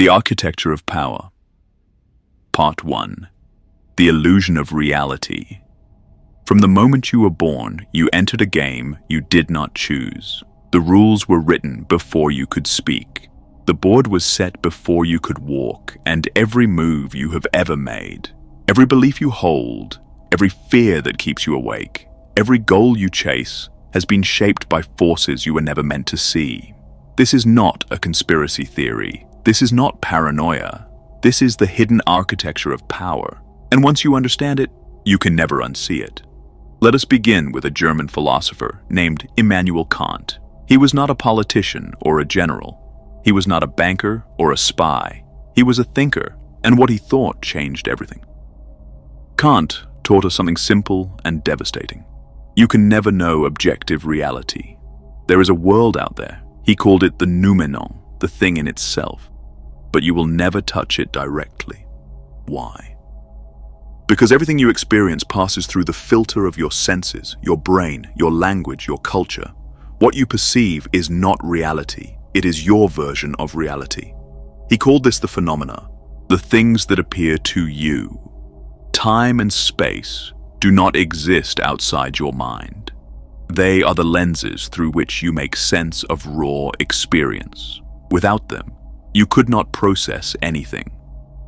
The Architecture of Power. Part 1. The Illusion of Reality. From the moment you were born, you entered a game you did not choose. The rules were written before you could speak. The board was set before you could walk, and every move you have ever made, every belief you hold, every fear that keeps you awake, every goal you chase has been shaped by forces you were never meant to see. This is not a conspiracy theory. This is not paranoia. This is the hidden architecture of power. And once you understand it, you can never unsee it. Let us begin with a German philosopher named Immanuel Kant. He was not a politician or a general. He was not a banker or a spy. He was a thinker, and what he thought changed everything. Kant taught us something simple and devastating. You can never know objective reality. There is a world out there. He called it the noumenon, the thing in itself. But you will never touch it directly. Why? Because everything you experience passes through the filter of your senses, your brain, your language, your culture. What you perceive is not reality. It is your version of reality. He called this the phenomena, the things that appear to you. Time and space do not exist outside your mind. They are the lenses through which you make sense of raw experience. Without them, you could not process anything.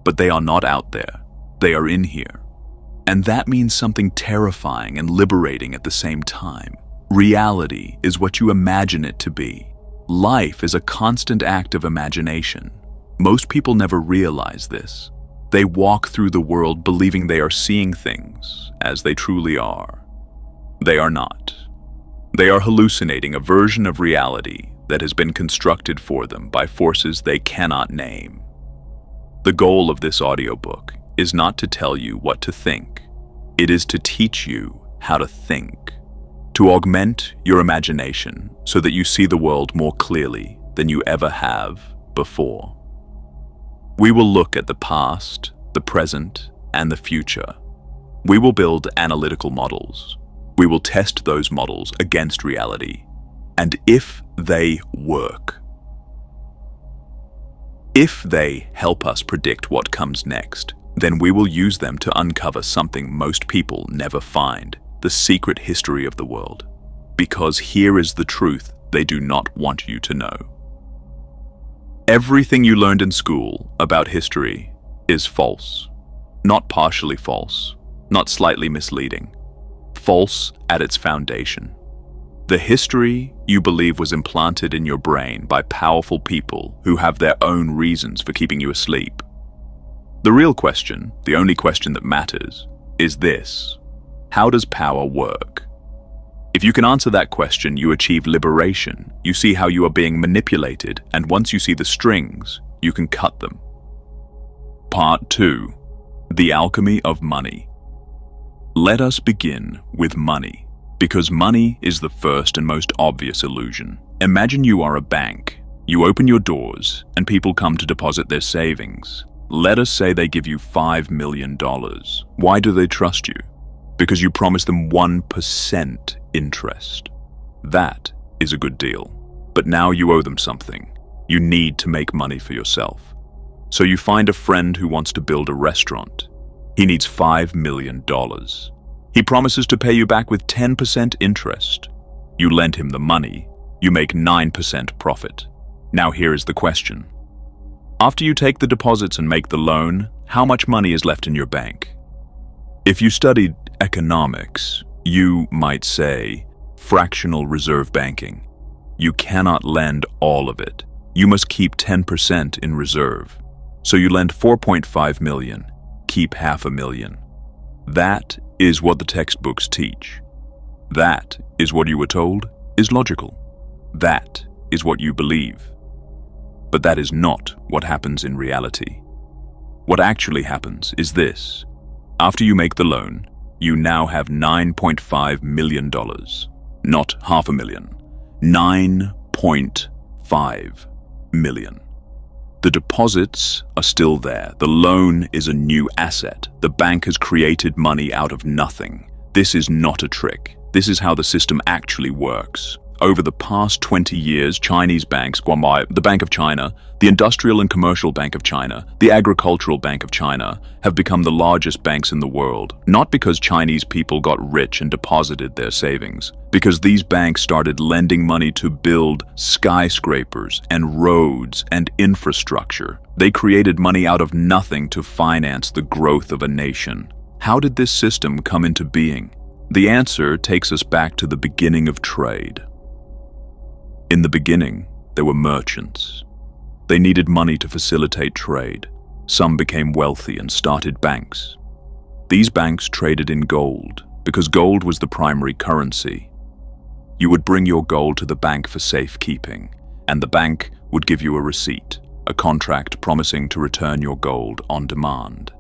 But they are not out there. They are in here. And that means something terrifying and liberating at the same time. Reality is what you imagine it to be. Life is a constant act of imagination. Most people never realize this. They walk through the world believing they are seeing things as they truly are. They are not. They are hallucinating a version of reality that has been constructed for them by forces they cannot name. The goal of this audiobook is not to tell you what to think. It is to teach you how to think, to augment your imagination so that you see the world more clearly than you ever have before. We will look at the past, the present, and the future. We will build analytical models. We will test those models against reality. And if they work, if they help us predict what comes next, then we will use them to uncover something most people never find, the secret history of the world. Because here is the truth they do not want you to know. Everything you learned in school about history is false. Not partially false, not slightly misleading. False at its foundation. The history you believe was implanted in your brain by powerful people who have their own reasons for keeping you asleep. The real question, the only question that matters, is this: how does power work? If you can answer that question, you achieve liberation. You see how you are being manipulated, and once you see the strings, you can cut them. Part 2. The Alchemy of Money. Let us begin with money, because money is the first and most obvious illusion. Imagine you are a bank. You open your doors, and people come to deposit their savings. Let us say they give you $5 million. Why do they trust you? Because you promised them 1% interest. That is a good deal. But now you owe them something. You need to make money for yourself. So you find a friend who wants to build a restaurant. He needs $5 million. He promises to pay you back with 10% interest. You lend him the money. You make 9% profit. Now here is the question. After you take the deposits and make the loan, how much money is left in your bank? If you studied economics, you might say fractional reserve banking. You cannot lend all of it. You must keep 10% in reserve. So you lend 4.5 million, keep $500,000. That is what the textbooks teach. That is what you were told is logical. That is what you believe. But that is not what happens in reality. What actually happens is this. After you make the loan, you now have $9.5 million. Not $500,000. $9.5 million. The deposits are still there. The loan is a new asset. The bank has created money out of nothing. This is not a trick. This is how the system actually works. over the past 20 years, Chinese banks, the Bank of China, the Industrial and Commercial Bank of China, the Agricultural Bank of China, have become the largest banks in the world, not because Chinese people got rich and deposited their savings, because these banks started lending money to build skyscrapers and roads and infrastructure. They created money out of nothing to finance the growth of a nation. How did this system come into being? The answer takes us back to the beginning of trade. In the beginning, there were merchants. They needed money to facilitate trade. Some became wealthy and started banks. These banks traded in gold because gold was the primary currency. You would bring your gold to the bank for safekeeping, and the bank would give you a receipt, a contract promising to return your gold on demand.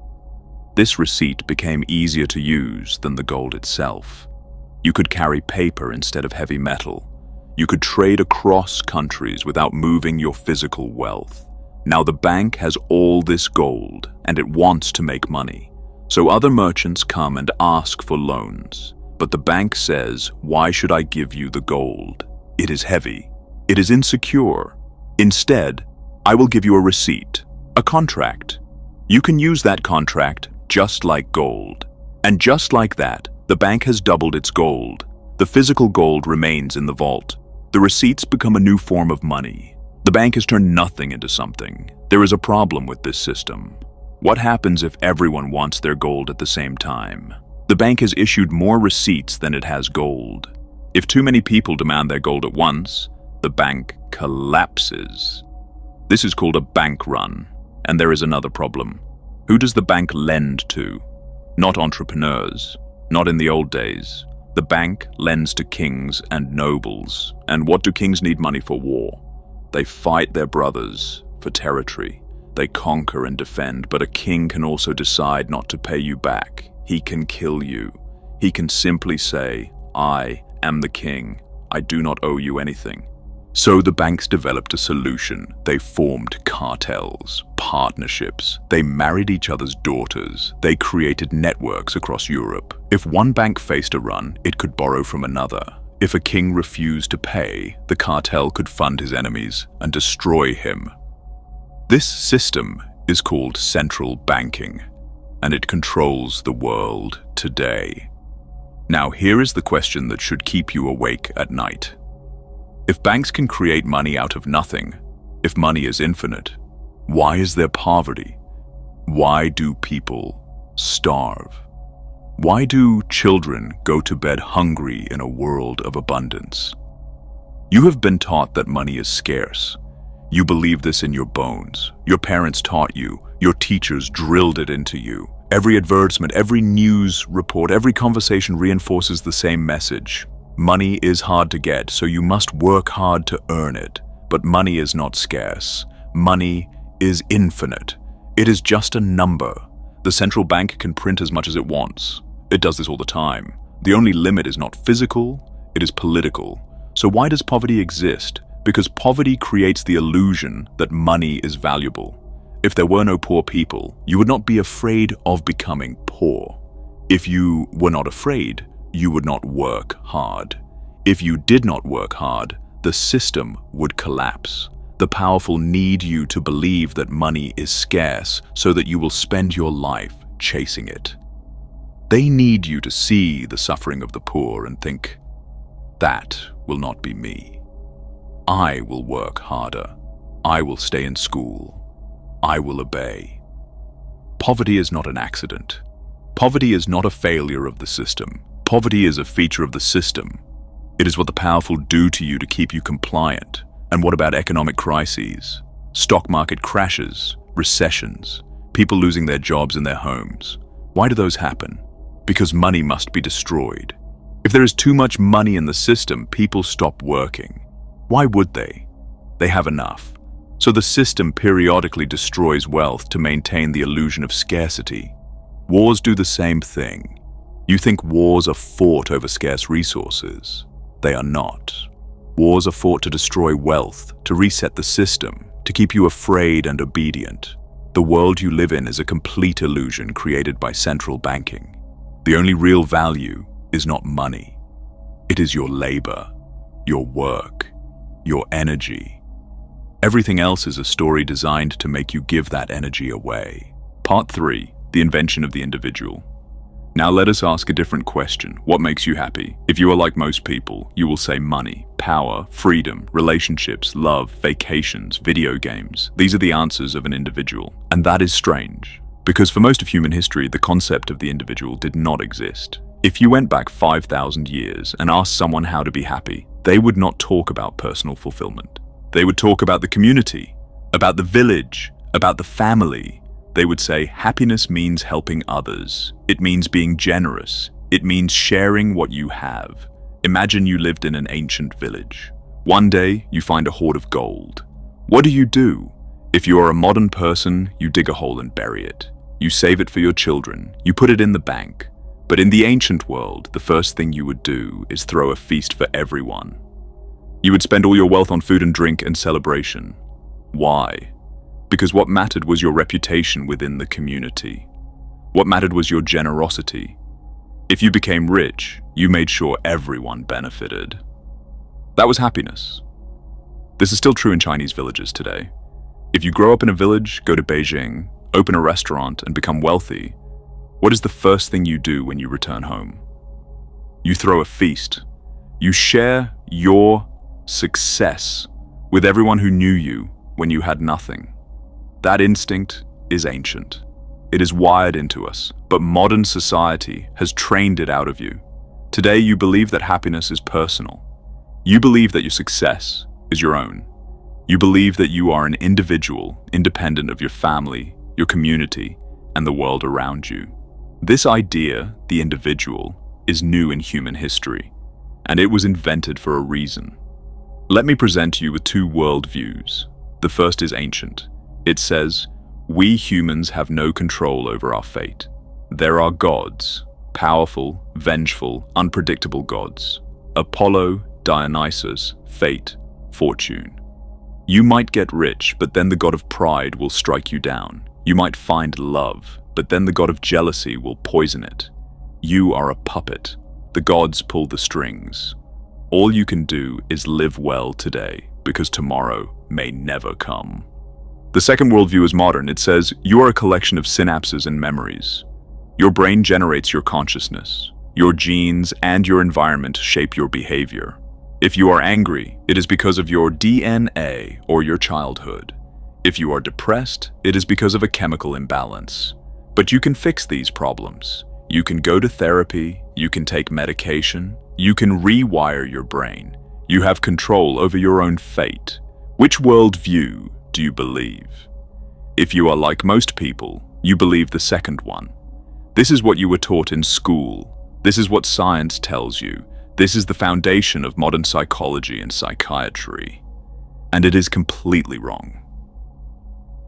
This receipt became easier to use than the gold itself. You could carry paper instead of heavy metal. You could trade across countries without moving your physical wealth. Now the bank has all this gold, and it wants to make money. So other merchants come and ask for loans. But the bank says, "Why should I give you the gold? It is heavy. It is insecure. Instead, I will give you a receipt, a contract. You can use that contract just like gold." And just like that, the bank has doubled its gold. The physical gold remains in the vault. The receipts become a new form of money. The bank has turned nothing into something. There is a problem with this system. What happens if everyone wants their gold at the same time? The bank has issued more receipts than it has gold. If too many people demand their gold at once, the bank collapses. This is called a bank run. And there is another problem. Who does the bank lend to? Not entrepreneurs. Not in the old days. The bank lends to kings and nobles. And what do kings need money for? War. They fight their brothers for territory. They conquer and defend, but a king can also decide not to pay you back. He can kill you. He can simply say, "I am the king. I do not owe you anything." So the banks developed a solution. They formed cartels, partnerships. They married each other's daughters. They created networks across Europe. If one bank faced a run, it could borrow from another. If a king refused to pay, the cartel could fund his enemies and destroy him. This system is called central banking, and it controls the world today. Now, here is the question that should keep you awake at night. If banks can create money out of nothing, if money is infinite, why is there poverty? Why do people starve? Why do children go to bed hungry in a world of abundance? You have been taught that money is scarce. You believe this in your bones. Your parents taught you. Your teachers drilled it into you. Every advertisement, every news report, every conversation reinforces the same message. Money is hard to get, so you must work hard to earn it. But money is not scarce. Money is infinite. It is just a number. The central bank can print as much as it wants. It does this all the time. The only limit is not physical, it is political. So why does poverty exist? Because poverty creates the illusion that money is valuable. If there were no poor people, you would not be afraid of becoming poor. If you were not afraid, you would not work hard. If you did not work hard, the system would collapse. The powerful need you to believe that money is scarce so that you will spend your life chasing it. They need you to see the suffering of the poor and think, that will not be me. I will work harder. I will stay in school. I will obey. Poverty is not an accident. Poverty is not a failure of the system. Poverty is a feature of the system. It is what the powerful do to you to keep you compliant. And what about economic crises? Stock market crashes, recessions, people losing their jobs and their homes. Why do those happen? Because money must be destroyed. If there is too much money in the system, people stop working. Why would they? They have enough. So the system periodically destroys wealth to maintain the illusion of scarcity. Wars do the same thing. You think wars are fought over scarce resources. They are not. Wars are fought to destroy wealth, to reset the system, to keep you afraid and obedient. The world you live in is a complete illusion created by central banking. The only real value is not money. It is your labor. your work, your energy. Everything else is a story designed to make you give that energy away. Part 3. The invention of the individual. Now let us ask a different question. What makes you happy? If you are like most people, you will say money, power, freedom, relationships, love, vacations, video games. These are the answers of an individual. And that is strange, because for most of human history, the concept of the individual did not exist. If you went back 5,000 years and asked someone how to be happy, they would not talk about personal fulfillment. They would talk about the community, about the village, about the family. They would say, happiness means helping others. It means being generous. It means sharing what you have. Imagine you lived in an ancient village. One day, you find a hoard of gold. What do? If you are a modern person, you dig a hole and bury it. You save it for your children. You put it in the bank. But in the ancient world, the first thing you would do is throw a feast for everyone. You would spend all your wealth on food and drink and celebration. Why? Because what mattered was your reputation within the community. What mattered was your generosity. If you became rich, you made sure everyone benefited. That was happiness. This is still true in Chinese villages today. If you grow up in a village, go to Beijing, open a restaurant, and become wealthy, what is the first thing you do when you return home? You throw a feast. You share your success with everyone who knew you when you had nothing. That instinct is ancient. It is wired into us, but modern society has trained it out of you. Today, you believe that happiness is personal. You believe that your success is your own. You believe that you are an individual, independent of your family, your community, and the world around you. This idea, the individual, is new in human history, and it was invented for a reason. Let me present you with two worldviews. The first is ancient. It says, we humans have no control over our fate. There are gods, powerful, vengeful, unpredictable gods. Apollo, Dionysus, fate, fortune. You might get rich, but then the god of pride will strike you down. You might find love, but then the god of jealousy will poison it. You are a puppet. The gods pull the strings. All you can do is live well today, because tomorrow may never come. The second worldview is modern. It says, you are a collection of synapses and memories. Your brain generates your consciousness. Your genes and your environment shape your behavior. If you are angry, it is because of your DNA or your childhood. If you are depressed, it is because of a chemical imbalance. But you can fix these problems. You can go to therapy, you can take medication, you can rewire your brain. You have control over your own fate. Which worldview do you believe? If you are like most people, you believe the second one. This is what you were taught in school. This is what science tells you. This is the foundation of modern psychology and psychiatry. And it is completely wrong.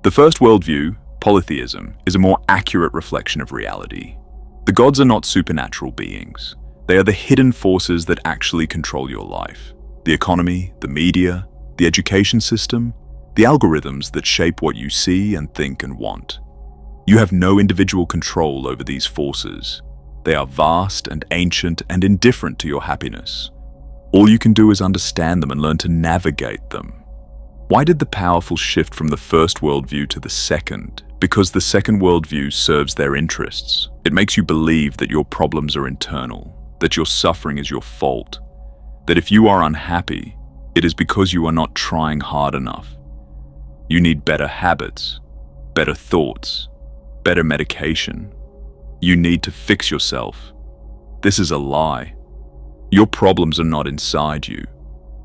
The first worldview, polytheism, is a more accurate reflection of reality. The gods are not supernatural beings. They are the hidden forces that actually control your life. The economy, the media, the education system, the algorithms that shape what you see and think and want. You have no individual control over these forces. They are vast and ancient and indifferent to your happiness. All you can do is understand them and learn to navigate them. Why did the powerful shift from the first worldview to the second? Because the second worldview serves their interests. It makes you believe that your problems are internal, that your suffering is your fault, that if you are unhappy, it is because you are not trying hard enough. You need better habits, better thoughts, better medication. You need to fix yourself. This is a lie. Your problems are not inside you.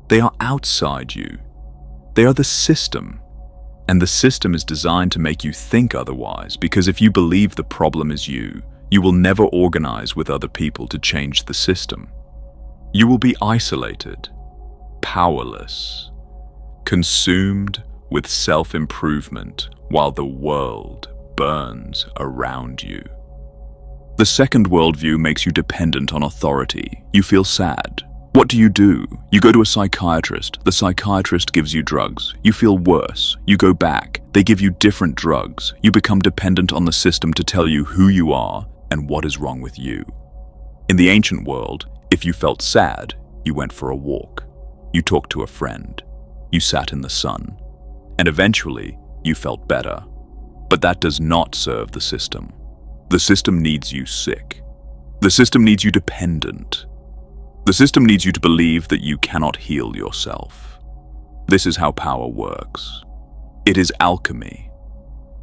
They are outside you. They are the system. And the system is designed to make you think otherwise, because if you believe the problem is you will never organize with other people to change the system. You will be isolated, powerless, consumed with self-improvement while the world burns around you. The second worldview makes you dependent on authority. You feel sad. What do? You go to a psychiatrist. The psychiatrist gives you drugs. You feel worse. You go back. They give you different drugs. You become dependent on the system to tell you who you are and what is wrong with you. In the ancient world, if you felt sad, you went for a walk. You talked to a friend. You sat in the sun. And eventually, you felt better. But that does not serve the system. The system needs you sick. The system needs you dependent. The system needs you to believe that you cannot heal yourself. This is how power works. It is alchemy.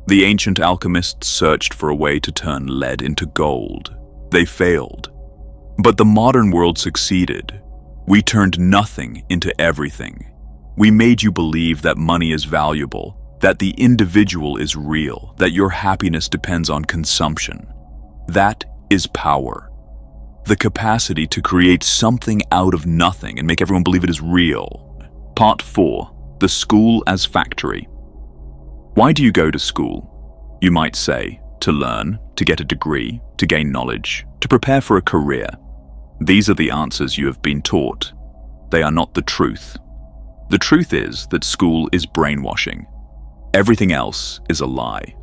The ancient alchemists searched for a way to turn lead into gold. They failed. But the modern world succeeded. We turned nothing into everything. We made you believe that money is valuable, that the individual is real, that your happiness depends on consumption. That is power. The capacity to create something out of nothing and make everyone believe it is real. Part 4. The school as factory. Why do you go to school? You might say, to learn, to get a degree, to gain knowledge, to prepare for a career. These are the answers you have been taught. They are not the truth. The truth is that school is brainwashing. Everything else is a lie.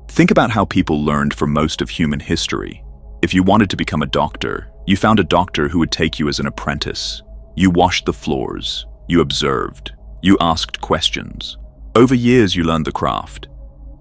Think about how people learned for most of human history. If you wanted to become a doctor, you found a doctor who would take you as an apprentice. You washed the floors. You observed. You asked questions. Over years, you learned the craft.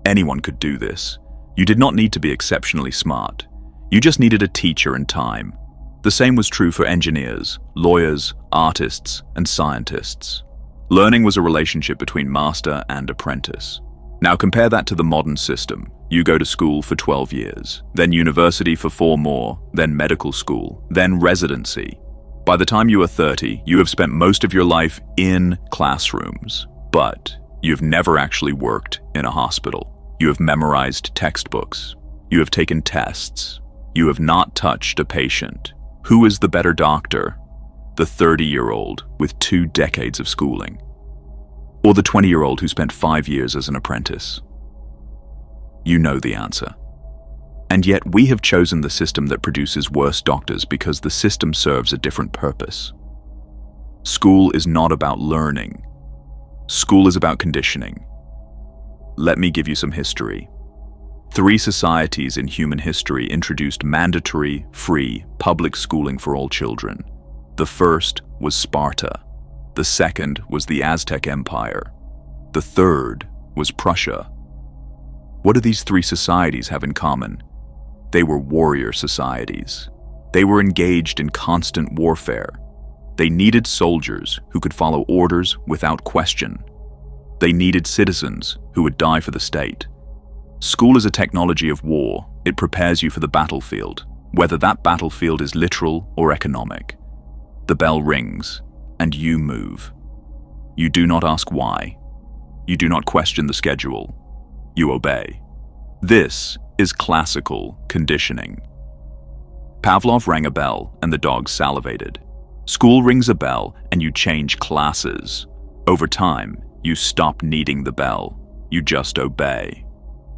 Anyone could do this. You did not need to be exceptionally smart. You just needed a teacher and time. The same was true for engineers, lawyers, artists, and scientists. Learning was a relationship between master and apprentice. Now compare that to the modern system. You go to school for 12 years, then university for 4 more, then medical school, then residency. By the time you are 30, you have spent most of your life in classrooms, but you've never actually worked in a hospital. You have memorized textbooks. You have taken tests. You have not touched a patient. Who is the better doctor? The 30-year-old with 2 decades of schooling, or the 20-year-old who spent 5 years as an apprentice? You know the answer. And yet we have chosen the system that produces worse doctors because the system serves a different purpose. School is not about learning. School is about conditioning. Let me give you some history. 3 societies in human history introduced mandatory, free, public schooling for all children. The first was Sparta. The second was the Aztec Empire. The third was Prussia. What do these 3 societies have in common? They were warrior societies. They were engaged in constant warfare. They needed soldiers who could follow orders without question. They needed citizens who would die for the state. School is a technology of war. It prepares you for the battlefield, whether that battlefield is literal or economic. The bell rings, and you move. You do not ask why. You do not question the schedule. You obey. This is classical conditioning. Pavlov rang a bell, and the dog salivated. School rings a bell, and you change classes. Over time, you stop needing the bell. You just obey.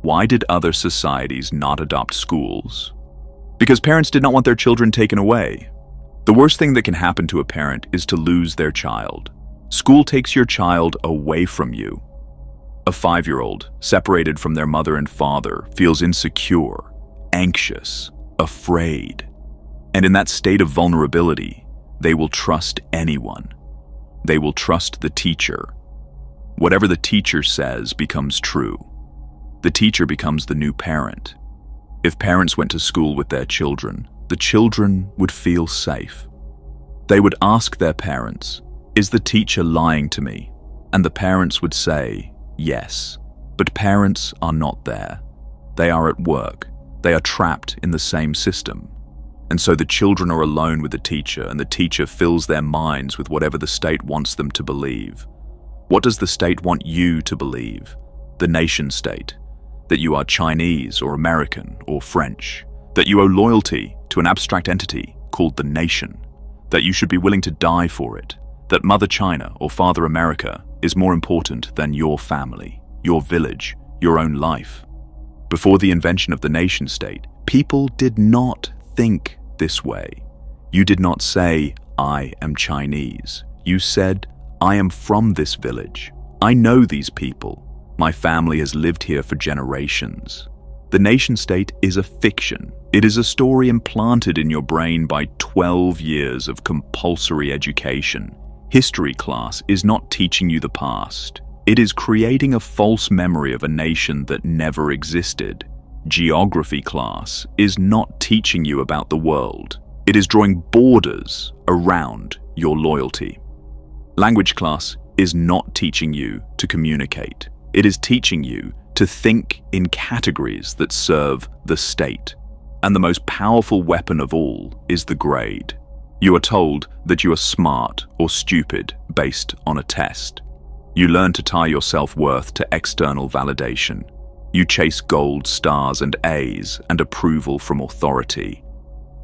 Why did other societies not adopt schools? Because parents did not want their children taken away. The worst thing that can happen to a parent is to lose their child. School takes your child away from you. A 5-year-old, separated from their mother and father, feels insecure, anxious, afraid. And in that state of vulnerability, they will trust anyone. They will trust the teacher. Whatever the teacher says becomes true. The teacher becomes the new parent. If parents went to school with their children, the children would feel safe. They would ask their parents, "Is the teacher lying to me?" And the parents would say, "Yes." But parents are not there. They are at work. They are trapped in the same system. And so the children are alone with the teacher, and the teacher fills their minds with whatever the state wants them to believe. What does the state want you to believe? The nation state. That you are Chinese or American or French. That you owe loyalty to an abstract entity called the nation. That you should be willing to die for it. That Mother China or Father America is more important than your family, your village, your own life. Before the invention of the nation state, people did not think this way. You did not say, "I am Chinese." You said, "I am from this village. I know these people. My family has lived here for generations." The nation state is a fiction. It is a story implanted in your brain by 12 years of compulsory education. History class is not teaching you the past. It is creating a false memory of a nation that never existed. Geography class is not teaching you about the world. It is drawing borders around your loyalty. Language class is not teaching you to communicate. It is teaching you to think in categories that serve the state. And the most powerful weapon of all is the grade. You are told that you are smart or stupid based on a test. You learn to tie your self-worth to external validation. You chase gold stars and A's and approval from authority.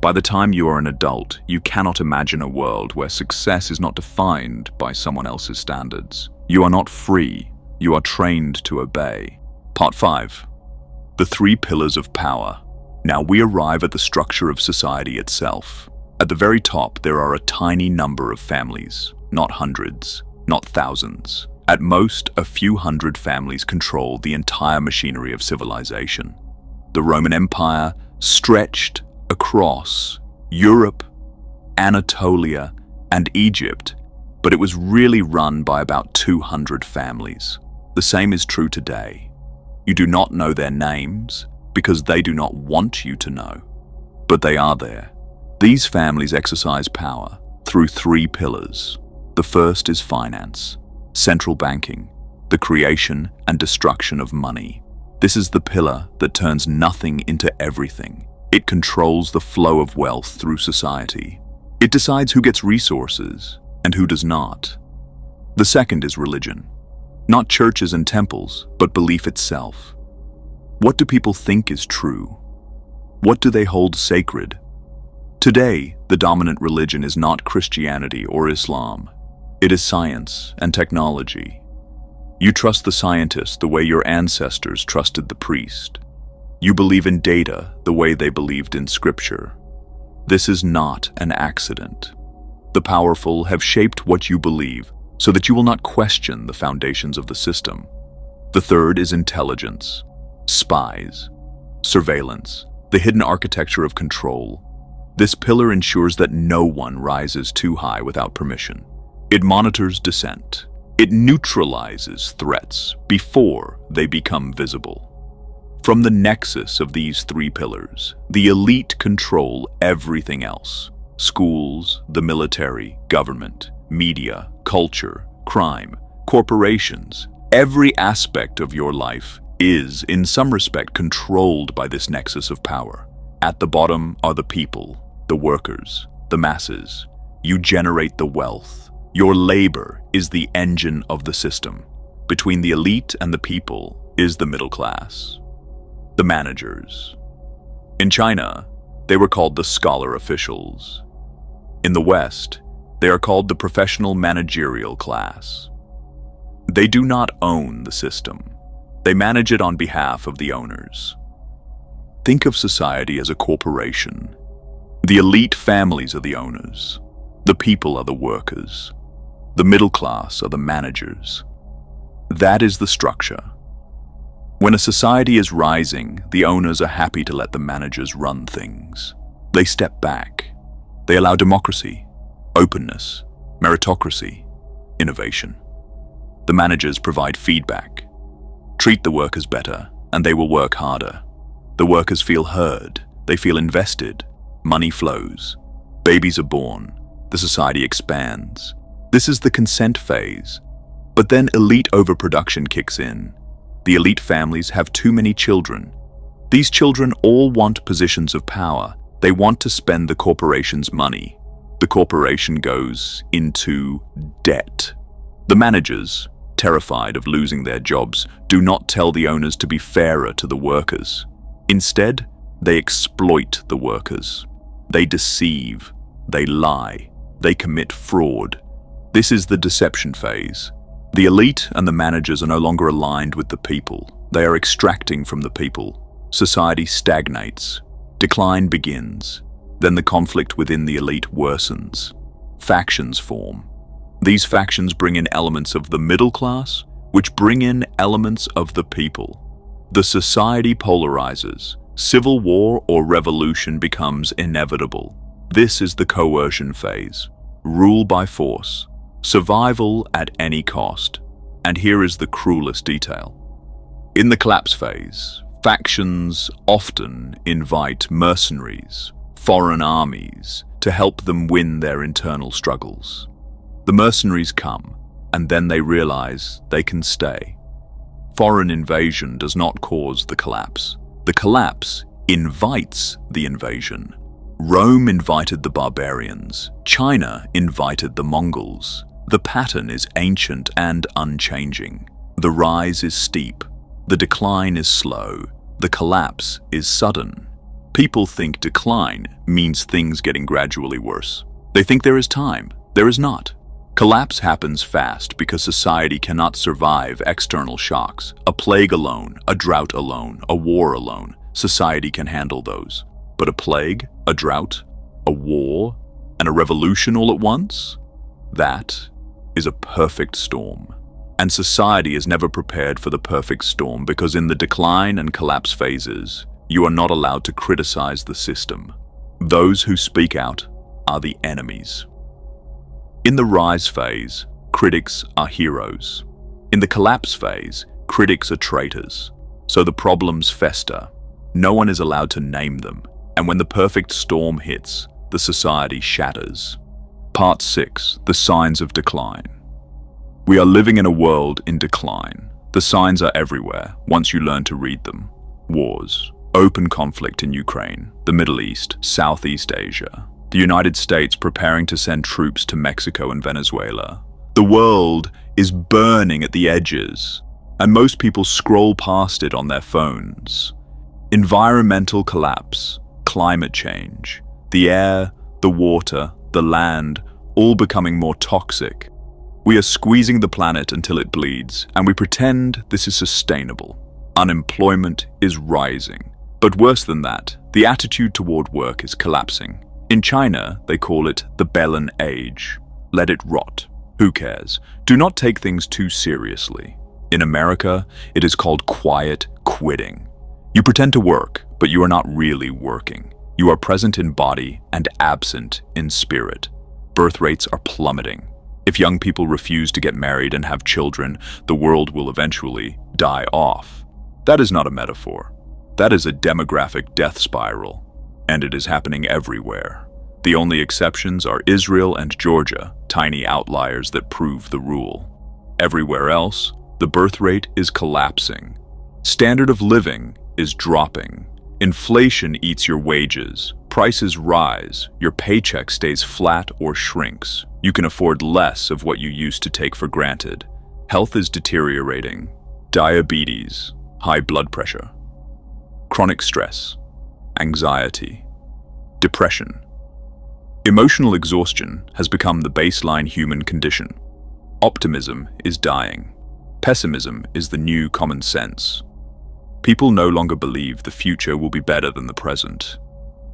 By the time you are an adult, you cannot imagine a world where success is not defined by someone else's standards. You are not free. You are trained to obey. Part 5. The 3 pillars of power. Now we arrive at the structure of society itself. At the very top, there are a tiny number of families, not hundreds, not thousands. At most, a few hundred families control the entire machinery of civilization. The Roman Empire stretched across Europe, Anatolia, and Egypt, but it was really run by about 200 families. The same is true today. You do not know their names because they do not want you to know, but they are there. These families exercise power through 3 pillars. The first is finance, central banking, the creation and destruction of money. This is the pillar that turns nothing into everything. It controls the flow of wealth through society. It decides who gets resources and who does not. The second is religion. Not churches and temples, but belief itself. What do people think is true? What do they hold sacred? Today, the dominant religion is not Christianity or Islam. It is science and technology. You trust the scientist the way your ancestors trusted the priest. You believe in data the way they believed in scripture. This is not an accident. The powerful have shaped what you believe so that you will not question the foundations of the system. The third is intelligence, spies, surveillance, the hidden architecture of control. This pillar ensures that no one rises too high without permission. It monitors dissent. It neutralizes threats before they become visible. From the nexus of these 3 pillars, the elite control everything else: schools, the military, government, media, culture, crime, corporations. Every aspect of your life is, in some respect, controlled by this nexus of power. At the bottom are the people, the workers, the masses. You generate the wealth. Your labor is the engine of the system. Between the elite and the people is the middle class, the managers. In China, they were called the scholar officials. In the West, they are called the professional managerial class. They do not own the system. They manage it on behalf of the owners. Think of society as a corporation. The elite families are the owners. The people are the workers. The middle class are the managers. That is the structure. When a society is rising, the owners are happy to let the managers run things. They step back. They allow democracy, openness, meritocracy, innovation. The managers provide feedback. Treat the workers better, and they will work harder. The workers feel heard. They feel invested. Money flows. Babies are born. The society expands. This is the consent phase. But then elite overproduction kicks in. The elite families have too many children. These children all want positions of power. They want to spend the corporation's money. The corporation goes into debt. The managers, terrified of losing their jobs, do not tell the owners to be fairer to the workers. Instead, they exploit the workers. They deceive. They lie. They commit fraud. This is the deception phase. The elite and the managers are no longer aligned with the people. They are extracting from the people. Society stagnates. Decline begins. Then the conflict within the elite worsens. Factions form. These factions bring in elements of the middle class, which bring in elements of the people. The society polarizes. Civil war or revolution becomes inevitable. This is the coercion phase. Rule by force. Survival at any cost. And here is the cruelest detail. In the collapse phase, factions often invite mercenaries, foreign armies, to help them win their internal struggles. The mercenaries come, and then they realize they can stay. Foreign invasion does not cause the collapse. The collapse invites the invasion. Rome invited the barbarians. China invited the Mongols. The pattern is ancient and unchanging. The rise is steep. The decline is slow. The collapse is sudden. People think decline means things getting gradually worse. They think there is time. There is not. Collapse happens fast because society cannot survive external shocks. A plague alone, a drought alone, a war alone. Society can handle those. But a plague, a drought, a war, and a revolution all at once? That is a perfect storm. And society is never prepared for the perfect storm because in the decline and collapse phases, you are not allowed to criticize the system. Those who speak out are the enemies. In the rise phase, critics are heroes. In the collapse phase, critics are traitors. So the problems fester. No one is allowed to name them. And when the perfect storm hits, the society shatters. Part 6. The Signs of Decline. We are living in a world in decline. The signs are everywhere once you learn to read them. Wars, open conflict in Ukraine, the Middle East, Southeast Asia, the United States preparing to send troops to Mexico and Venezuela. The world is burning at the edges, and most people scroll past it on their phones. Environmental collapse, climate change, the air, the water, the land, all becoming more toxic. We are squeezing the planet until it bleeds, and we pretend this is sustainable. Unemployment is rising. But worse than that, the attitude toward work is collapsing. In China, they call it the Bellin Age. Let it rot. Who cares? Do not take things too seriously. In America, it is called quiet quitting. You pretend to work, but you are not really working. You are present in body and absent in spirit. Birth rates are plummeting. If young people refuse to get married and have children, the world will eventually die off. That is not a metaphor. That is a demographic death spiral. And it is happening everywhere. The only exceptions are Israel and Georgia, tiny outliers that prove the rule. Everywhere else, the birth rate is collapsing. Standard of living is dropping. Inflation eats your wages. Prices rise. Your paycheck stays flat or shrinks. You can afford less of what you used to take for granted. Health is deteriorating. Diabetes, high blood pressure, chronic stress, anxiety, depression. Emotional exhaustion has become the baseline human condition. Optimism is dying. Pessimism is the new common sense. People no longer believe the future will be better than the present.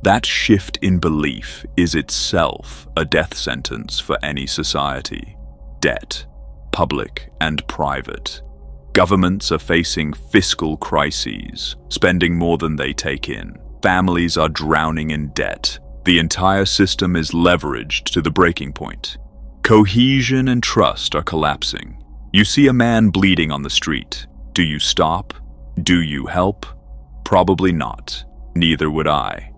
That shift in belief is itself a death sentence for any society. Debt, public and private. Governments are facing fiscal crises, spending more than they take in. Families are drowning in debt. The entire system is leveraged to the breaking point. Cohesion and trust are collapsing. You see a man bleeding on the street. Do you stop? Do you help? Probably not. Neither would I.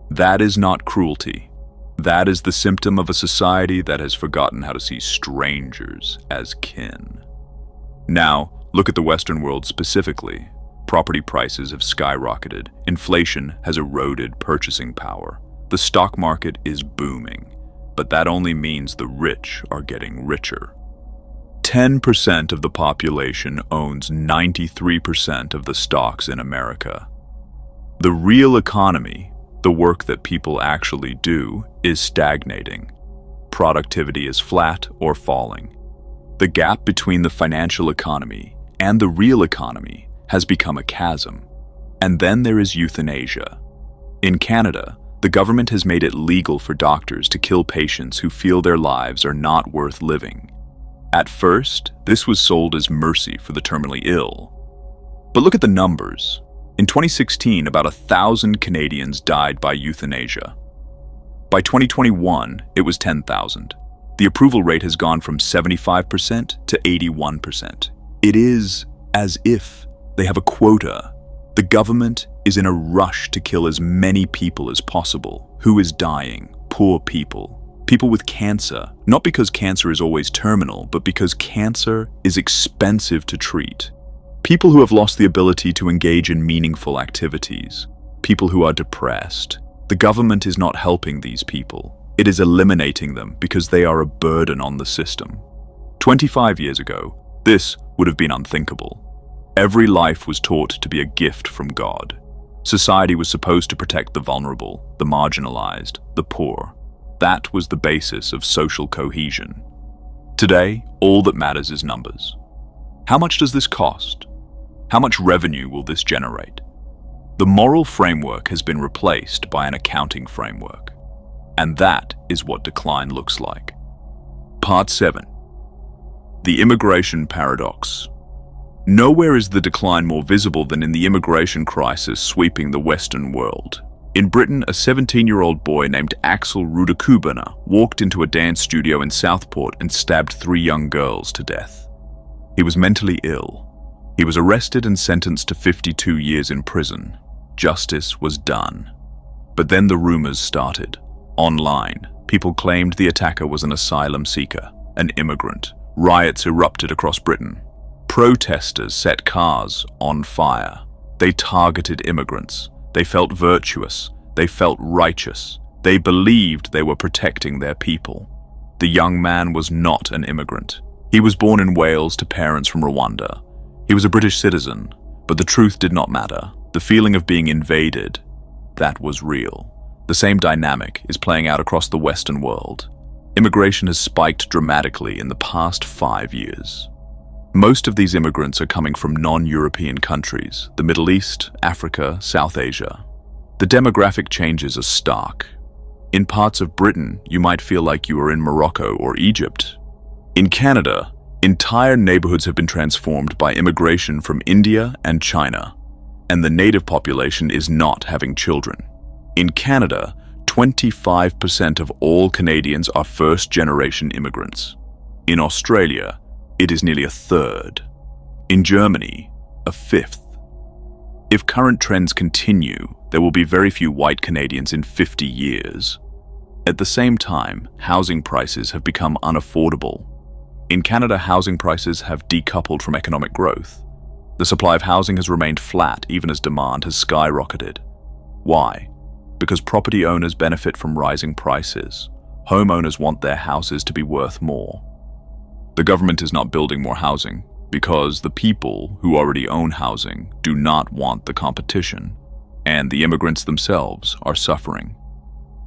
That is not cruelty. That is the symptom of a society that has forgotten how to see strangers as kin. Now, look at the Western world specifically. Property prices have skyrocketed. Inflation has eroded purchasing power. The stock market is booming, but that only means the rich are getting richer. 10% of the population owns 93% of the stocks in America. The real economy, the work that people actually do, is stagnating. Productivity is flat or falling. The gap between the financial economy and the real economy has become a chasm. And then there is euthanasia. In Canada, the government has made it legal for doctors to kill patients who feel their lives are not worth living. At first, this was sold as mercy for the terminally ill. But look at the numbers. In 2016, about 1,000 Canadians died by euthanasia. By 2021, it was 10,000. The approval rate has gone from 75% to 81%. It is as if they have a quota. The government is in a rush to kill as many people as possible. Who is dying? Poor people. People with cancer, not because cancer is always terminal, but because cancer is expensive to treat. People who have lost the ability to engage in meaningful activities. People who are depressed. The government is not helping these people. It is eliminating them because they are a burden on the system. 25 years ago, this would have been unthinkable. Every life was taught to be a gift from God. Society was supposed to protect the vulnerable, the marginalized, the poor. That was the basis of social cohesion. Today, all that matters is numbers. How much does this cost? How much revenue will this generate? The moral framework has been replaced by an accounting framework. And that is what decline looks like. Part 7. The immigration paradox. Nowhere is the decline more visible than in the immigration crisis sweeping the Western world. In Britain, a 17-year-old boy named Axel Rudakubana walked into a dance studio in Southport and stabbed 3 young girls to death. He was mentally ill. He was arrested and sentenced to 52 years in prison. Justice was done. But then the rumors started. Online, people claimed the attacker was an asylum seeker, an immigrant. Riots erupted across Britain. Protesters set cars on fire. They targeted immigrants. They felt virtuous. They felt righteous. They believed they were protecting their people. The young man was not an immigrant. He was born in Wales to parents from Rwanda. He was a British citizen, but the truth did not matter. The feeling of being invaded, that was real. The same dynamic is playing out across the Western world. Immigration has spiked dramatically in the past 5 years. Most of these immigrants are coming from non-European countries, the Middle East, Africa, South Asia. The demographic changes are stark. In parts of Britain, you might feel like you are in Morocco or Egypt. In Canada, entire neighborhoods have been transformed by immigration from India and China, and the native population is not having children. In Canada, 25% of all Canadians are first-generation immigrants. In Australia, it is nearly a third. In Germany, a fifth. If current trends continue, there will be very few white Canadians in 50 years. At the same time, housing prices have become unaffordable. In Canada, housing prices have decoupled from economic growth. The supply of housing has remained flat even as demand has skyrocketed. Why? Because property owners benefit from rising prices. Homeowners want their houses to be worth more. The government is not building more housing because the people who already own housing do not want the competition, and the immigrants themselves are suffering.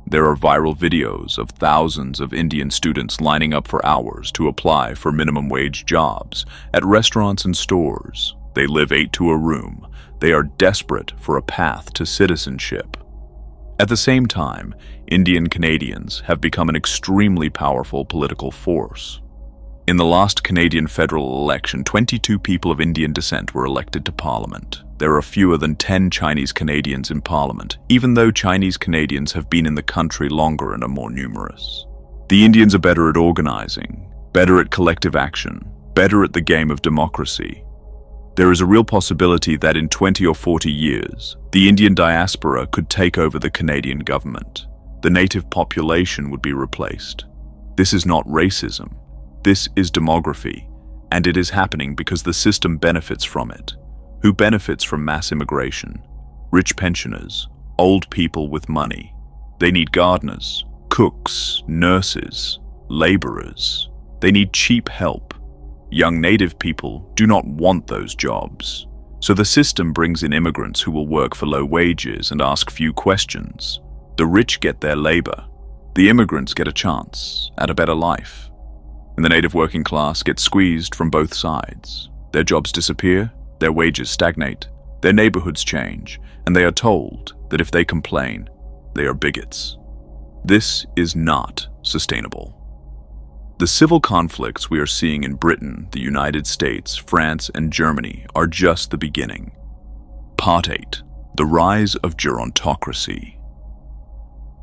There are viral videos of thousands of Indian students lining up for hours to apply for minimum wage jobs at restaurants and stores. They live 8 to a room. They are desperate for a path to citizenship. At the same time, Indian Canadians have become an extremely powerful political force. In the last Canadian federal election, 22 people of Indian descent were elected to Parliament. There are fewer than 10 Chinese Canadians in Parliament, even though Chinese Canadians have been in the country longer and are more numerous. The Indians are better at organizing, better at collective action, better at the game of democracy. There is a real possibility that in 20 or 40 years, the Indian diaspora could take over the Canadian government. The native population would be replaced. This is not racism. This is demography, and it is happening because the system benefits from it. Who benefits from mass immigration? Rich pensioners, old people with money. They need gardeners, cooks, nurses, laborers. They need cheap help. Young native people do not want those jobs. So the system brings in immigrants who will work for low wages and ask few questions. The rich get their labor. The immigrants get a chance at a better life. And the native working class gets squeezed from both sides. Their jobs disappear, their wages stagnate, their neighborhoods change, and they are told that if they complain, they are bigots. This is not sustainable. The civil conflicts we are seeing in Britain, the United States, France, and Germany are just the beginning. Part 8. The Rise of Gerontocracy.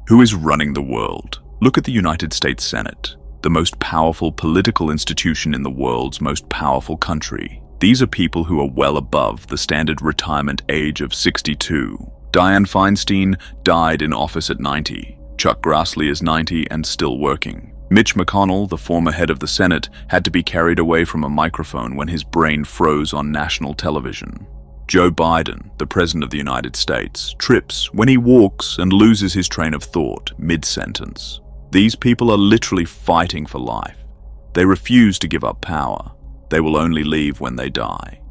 Who is running the world? Look at the United States Senate. the most powerful political institution in the world's most powerful country. These are people who are well above the standard retirement age of 62. Dianne Feinstein died in office at 90. Chuck Grassley is 90 and still working. Mitch McConnell, the former head of the Senate, had to be carried away from a microphone when his brain froze on national television. Joe Biden, the President of the United States, trips when he walks and loses his train of thought mid-sentence. These people are literally fighting for life. They refuse to give up power. They will only leave when they die.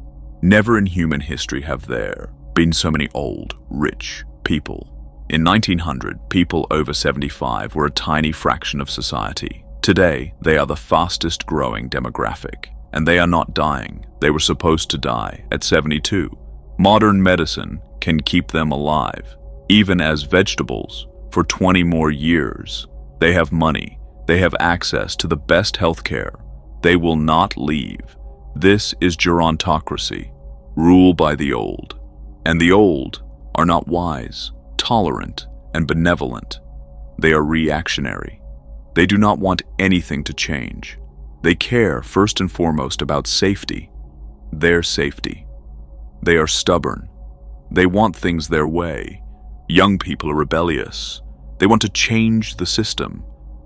Never in human history have there been so many old, rich people. In 1900, people over 75 were a tiny fraction of society. Today, they are the fastest growing demographic, and they are not dying. They were supposed to die at 72. Modern medicine can keep them alive, even as vegetables, for 20 more years. They have money. They have access to the best healthcare. They will not leave. This is gerontocracy, rule by the old. And the old are not wise, tolerant, and benevolent. They are reactionary. They do not want anything to change. They care first and foremost about safety, their safety. They are stubborn. They want things their way. Young people are rebellious. They want to change the system.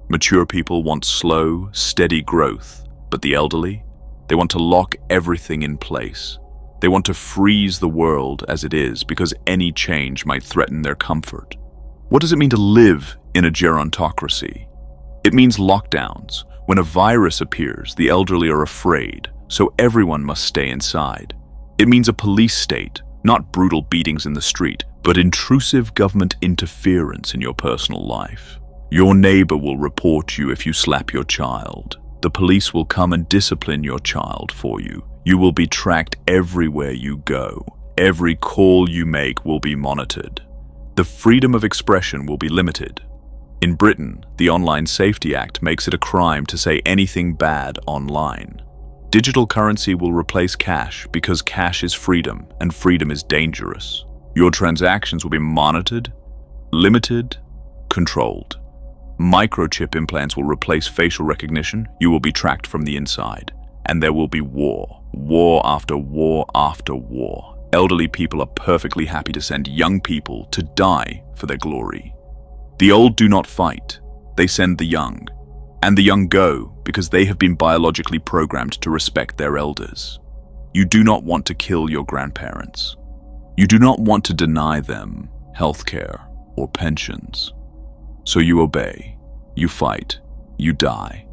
Mature people want slow, steady growth. But the elderly, they want to lock everything in place. They want to freeze the world as it is because any change might threaten their comfort. What does it mean to live in a gerontocracy? It means lockdowns. When a virus appears, the elderly are afraid, so everyone must stay inside. It means a police state, not brutal beatings in the street, but intrusive government interference in your personal life. Your neighbor will report you if you slap your child. The police will come and discipline your child for you. You will be tracked everywhere you go. Every call you make will be monitored. The freedom of expression will be limited. In Britain, the Online Safety Act makes it a crime to say anything bad online. Digital currency will replace cash because cash is freedom and freedom is dangerous. Your transactions will be monitored, limited, controlled. Microchip implants will replace facial recognition. You will be tracked from the inside. And there will be war. War after war after war. Elderly people are perfectly happy to send young people to die for their glory. The old do not fight. They send the young. And the young go because they have been biologically programmed to respect their elders. You do not want to kill your grandparents. You do not want to deny them healthcare or pensions. So you obey, you fight, you die.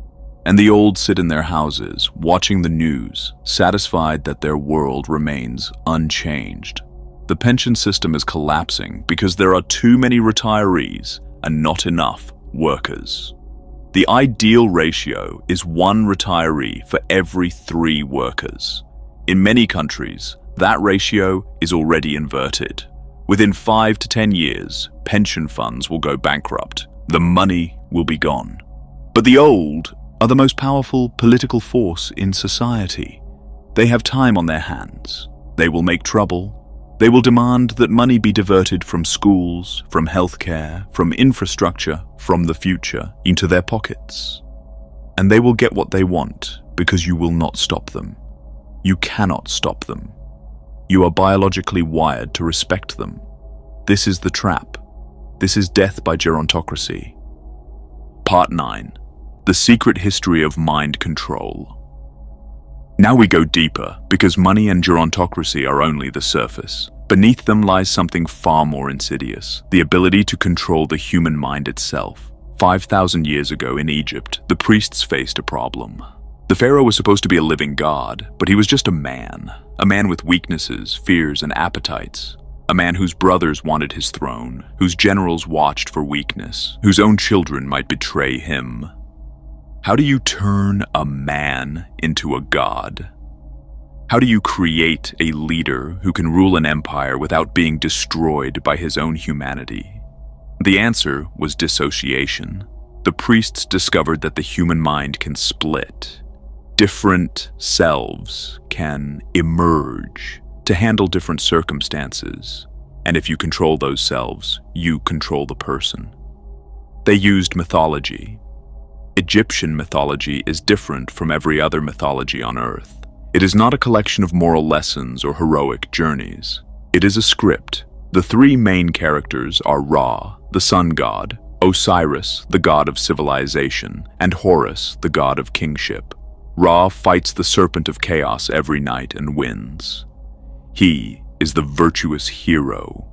And the old sit in their houses, watching the news, satisfied that their world remains unchanged. The pension system is collapsing because there are too many retirees and not enough workers. The ideal ratio is 1 retiree for every 3 workers. In many countries, that ratio is already inverted. Within 5 to 10 years, pension funds will go bankrupt. The money will be gone. But the old are the most powerful political force in society. They have time on their hands. They will make trouble. They will demand that money be diverted from schools, from healthcare, from infrastructure, from the future, into their pockets. And they will get what they want because you will not stop them. You cannot stop them. You are biologically wired to respect them. This is the trap. This is death by gerontocracy. Part 9. The Secret History of Mind Control. Now we go deeper, because money and gerontocracy are only the surface. Beneath them lies something far more insidious, the ability to control the human mind itself. 5,000 years ago in Egypt, the priests faced a problem. The pharaoh was supposed to be a living god, but he was just a man with weaknesses, fears, and appetites. A man whose brothers wanted his throne, whose generals watched for weakness, whose own children might betray him. How do you turn a man into a god? How do you create a leader who can rule an empire without being destroyed by his own humanity? The answer was dissociation. The priests discovered that the human mind can split. Different selves can emerge to handle different circumstances. And if you control those selves, you control the person. They used mythology. Egyptian mythology is different from every other mythology on Earth. It is not a collection of moral lessons or heroic journeys. It is a script. The three main characters are Ra, the sun god, Osiris, the god of civilization, and Horus, the god of kingship. Ra fights the serpent of chaos every night and wins. He is the virtuous hero.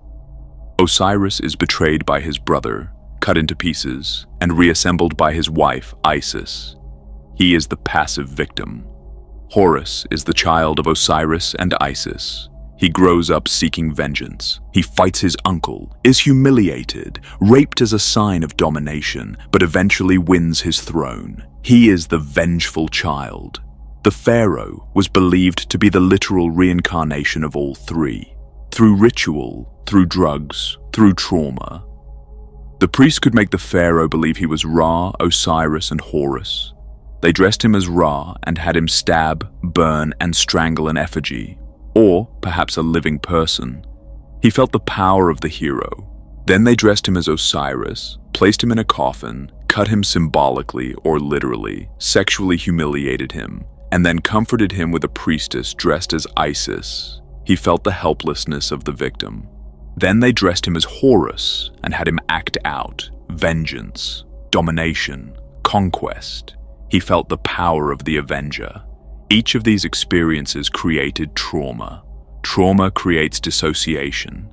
Osiris is betrayed by his brother, cut into pieces, and reassembled by his wife, Isis. He is the passive victim. Horus is the child of Osiris and Isis. He grows up seeking vengeance. He fights his uncle, is humiliated, raped as a sign of domination, but eventually wins his throne. He is the vengeful child. The pharaoh was believed to be the literal reincarnation of all three. Through ritual, through drugs, through trauma. The priest could make the pharaoh believe he was Ra, Osiris, and Horus. They dressed him as Ra and had him stab, burn, and strangle an effigy, or perhaps a living person. He felt the power of the hero. Then they dressed him as Osiris, placed him in a coffin, cut him symbolically or literally, sexually humiliated him, and then comforted him with a priestess dressed as Isis. He felt the helplessness of the victim. Then they dressed him as Horus and had him act out vengeance, domination, conquest. He felt the power of the avenger. Each of these experiences created trauma. Trauma creates dissociation.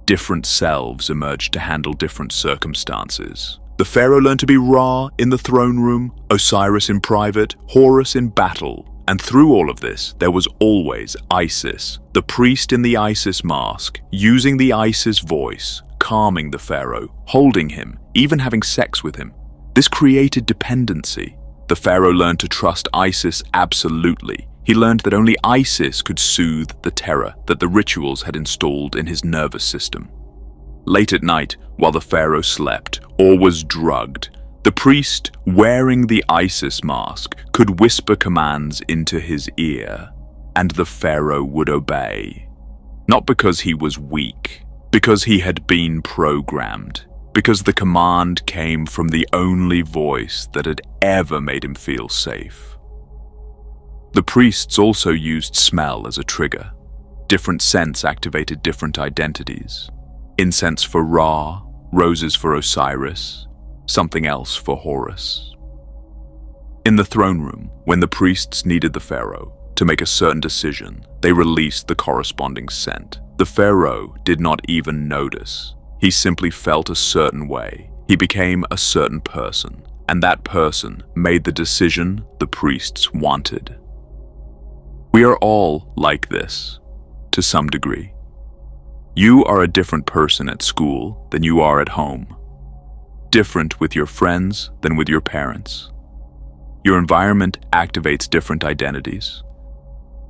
Different selves emerged to handle different circumstances. The pharaoh learned to be Ra in the throne room, Osiris in private, Horus in battle. And through all of this, there was always Isis, the priest in the Isis mask, using the Isis voice, calming the pharaoh, holding him, even having sex with him. This created dependency. The pharaoh learned to trust Isis absolutely. He learned that only Isis could soothe the terror that the rituals had installed in his nervous system. Late at night, while the pharaoh slept or was drugged, the priest, wearing the Isis mask, could whisper commands into his ear, and the pharaoh would obey. Not because he was weak, because he had been programmed, because the command came from the only voice that had ever made him feel safe. The priests also used smell as a trigger. Different scents activated different identities. Incense for Ra, roses for Osiris, something else for Horus. In the throne room, when the priests needed the pharaoh to make a certain decision, they released the corresponding scent. The pharaoh did not even notice. He simply felt a certain way. He became a certain person, and that person made the decision the priests wanted. We are all like this, to some degree. You are a different person at school than you are at home. Different with your friends than with your parents. Your environment activates different identities.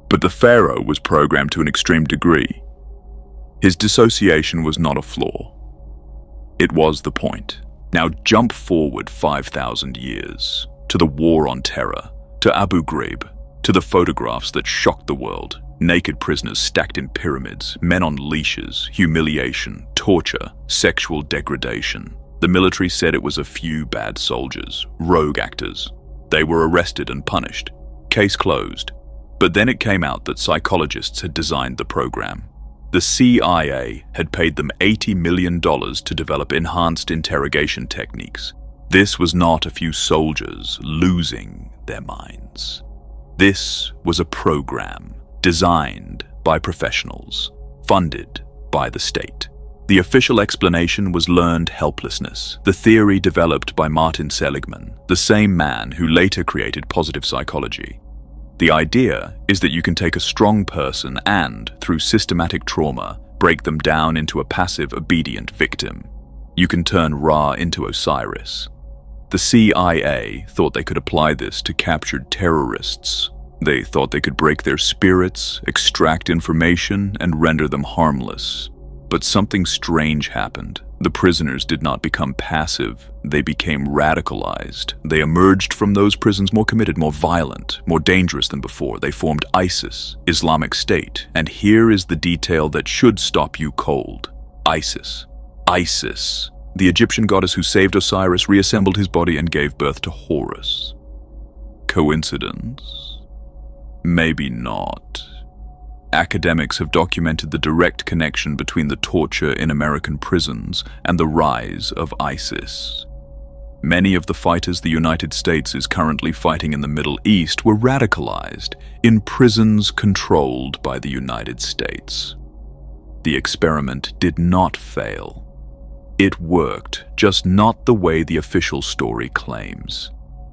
But the pharaoh was programmed to an extreme degree. His dissociation was not a flaw. It was the point. Now jump forward 5,000 years, to the war on terror, to Abu Ghraib, to the photographs that shocked the world. Naked prisoners stacked in pyramids, men on leashes, humiliation, torture, sexual degradation. The military said it was a few bad soldiers, rogue actors. They were arrested and punished. Case closed. But then it came out that psychologists had designed the program. The CIA had paid them $80 million to develop enhanced interrogation techniques. This was not a few soldiers losing their minds. This was a program designed by professionals, funded by the state. The official explanation was learned helplessness, the theory developed by Martin Seligman, the same man who later created positive psychology. The idea is that you can take a strong person and, through systematic trauma, break them down into a passive, obedient victim. You can turn Ra into Osiris. The CIA thought they could apply this to captured terrorists. They thought they could break their spirits, extract information, and render them harmless. But something strange happened. The prisoners did not become passive. They became radicalized. They emerged from those prisons more committed, more violent, more dangerous than before. They formed ISIS, Islamic State. And here is the detail that should stop you cold. ISIS. The Egyptian goddess who saved Osiris reassembled his body and gave birth to Horus. Coincidence? Maybe not. Academics have documented the direct connection between the torture in American prisons and the rise of ISIS. Many of the fighters the United States is currently fighting in the Middle East were radicalized in prisons controlled by the United States. The experiment did not fail. It worked, just not the way the official story claims.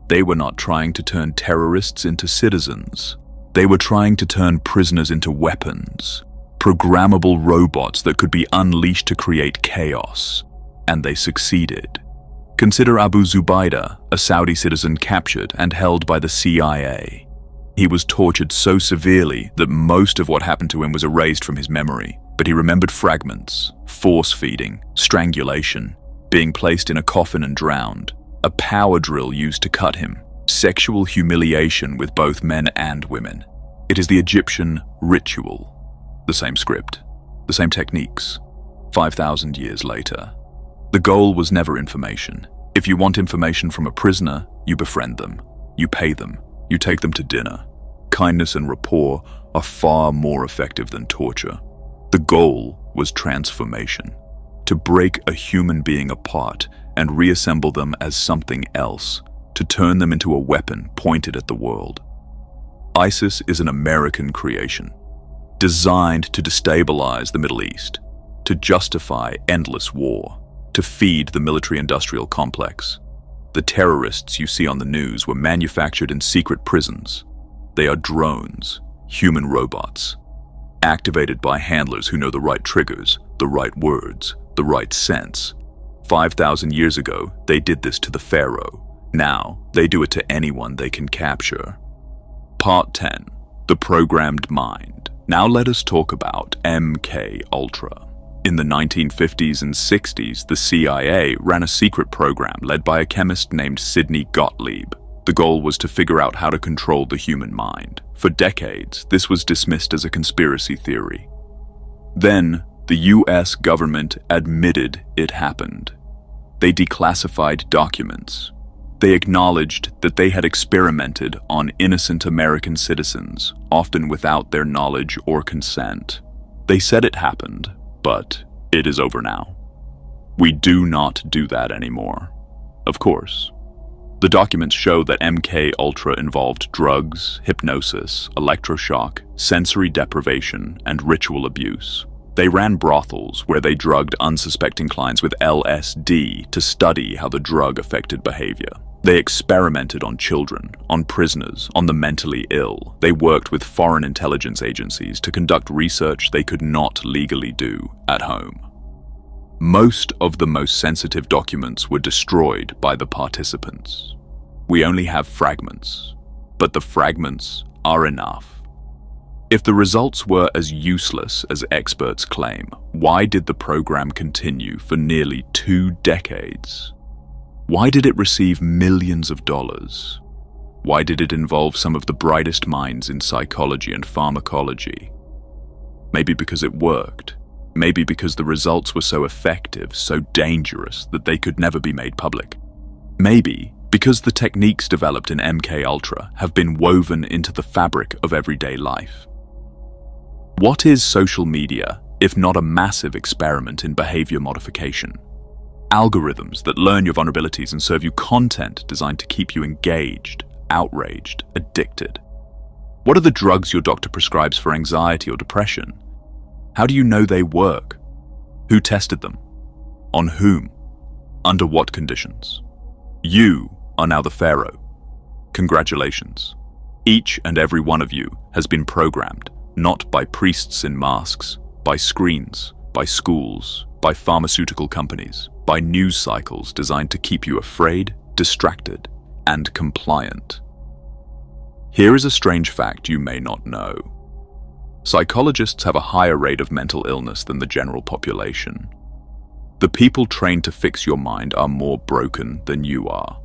They were not trying to turn terrorists into citizens. They were trying to turn prisoners into weapons, programmable robots that could be unleashed to create chaos. And they succeeded. Consider Abu Zubaydah, a Saudi citizen captured and held by the CIA. He was tortured so severely that most of what happened to him was erased from his memory, but he remembered fragments: force feeding, strangulation, being placed in a coffin and drowned, a power drill used to cut him, sexual humiliation with both men and women. It is the Egyptian ritual. The same script, the same techniques, 5,000 years later. The goal was never information. If you want information from a prisoner, you befriend them, you pay them, you take them to dinner. Kindness and rapport are far more effective than torture. The goal was transformation, to break a human being apart and reassemble them as something else, to turn them into a weapon pointed at the world. ISIS is an American creation, designed to destabilize the Middle East, to justify endless war, to feed the military-industrial complex. The terrorists you see on the news were manufactured in secret prisons. They are drones, human robots, activated by handlers who know the right triggers, the right words, the right sense. 5,000 years ago, they did this to the pharaoh. Now, they do it to anyone they can capture. Part 10. The Programmed Mind. Now let us talk about MK Ultra. In the 1950s and 60s, the CIA ran a secret program led by a chemist named Sidney Gottlieb. The goal was to figure out how to control the human mind. For decades, this was dismissed as a conspiracy theory. Then, the US government admitted it happened. They declassified documents. They acknowledged that they had experimented on innocent American citizens, often without their knowledge or consent. They said it happened, but it is over now. We do not do that anymore. Of course. The documents show that MK Ultra involved drugs, hypnosis, electroshock, sensory deprivation, and ritual abuse. They ran brothels where they drugged unsuspecting clients with LSD to study how the drug affected behavior. They experimented on children, on prisoners, on the mentally ill. They worked with foreign intelligence agencies to conduct research they could not legally do at home. Most of the most sensitive documents were destroyed by the participants. We only have fragments, but the fragments are enough. If the results were as useless as experts claim, why did the program continue for nearly 2 decades? Why did it receive millions of dollars? Why did it involve some of the brightest minds in psychology and pharmacology? Maybe because it worked. Maybe because the results were so effective, so dangerous, that they could never be made public. Maybe because the techniques developed in MK Ultra have been woven into the fabric of everyday life. What is social media, if not a massive experiment in behavior modification? Algorithms that learn your vulnerabilities and serve you content designed to keep you engaged, outraged, addicted. What are the drugs your doctor prescribes for anxiety or depression? How do you know they work? Who tested them? On whom? Under what conditions? You are now the pharaoh. Congratulations. Each and every one of you has been programmed, not by priests in masks, by screens, by schools, by pharmaceutical companies, by news cycles designed to keep you afraid, distracted, and compliant. Here is a strange fact you may not know. Psychologists have a higher rate of mental illness than the general population. The people trained to fix your mind are more broken than you are.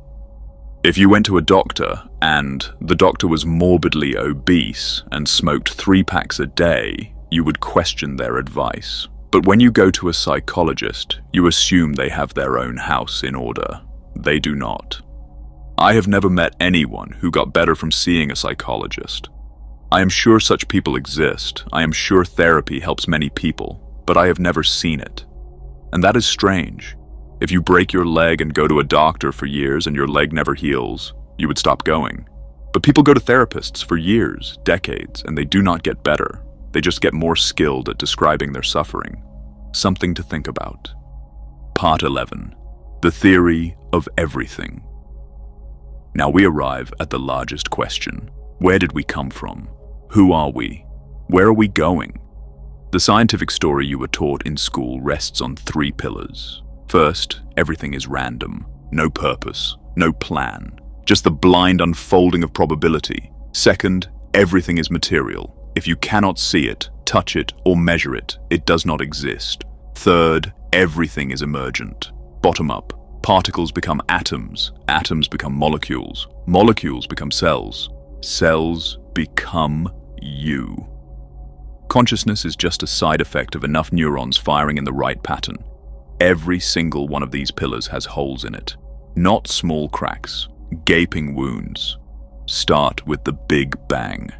If you went to a doctor and the doctor was morbidly obese and smoked 3 packs a day, you would question their advice. But when you go to a psychologist, you assume they have their own house in order. They do not. I have never met anyone who got better from seeing a psychologist. I am sure such people exist. I am sure therapy helps many people, but I have never seen it. And that is strange. If you break your leg and go to a doctor for years and your leg never heals, you would stop going. But people go to therapists for years, decades, and they do not get better. They just get more skilled at describing their suffering. Something to think about. Part 11. The theory of everything. Now we arrive at the largest question. Where did we come from? Who are we? Where are we going? The scientific story you were taught in school rests on 3 pillars. First, everything is random. No purpose, no plan. Just the blind unfolding of probability. Second, everything is material. If you cannot see it, touch it, or measure it, it does not exist. Third, everything is emergent. Bottom up. Particles become atoms. Atoms become molecules. Molecules become cells. Cells become you. Consciousness is just a side effect of enough neurons firing in the right pattern. Every single one of these pillars has holes in it. Not small cracks, gaping wounds. Start with the Big Bang.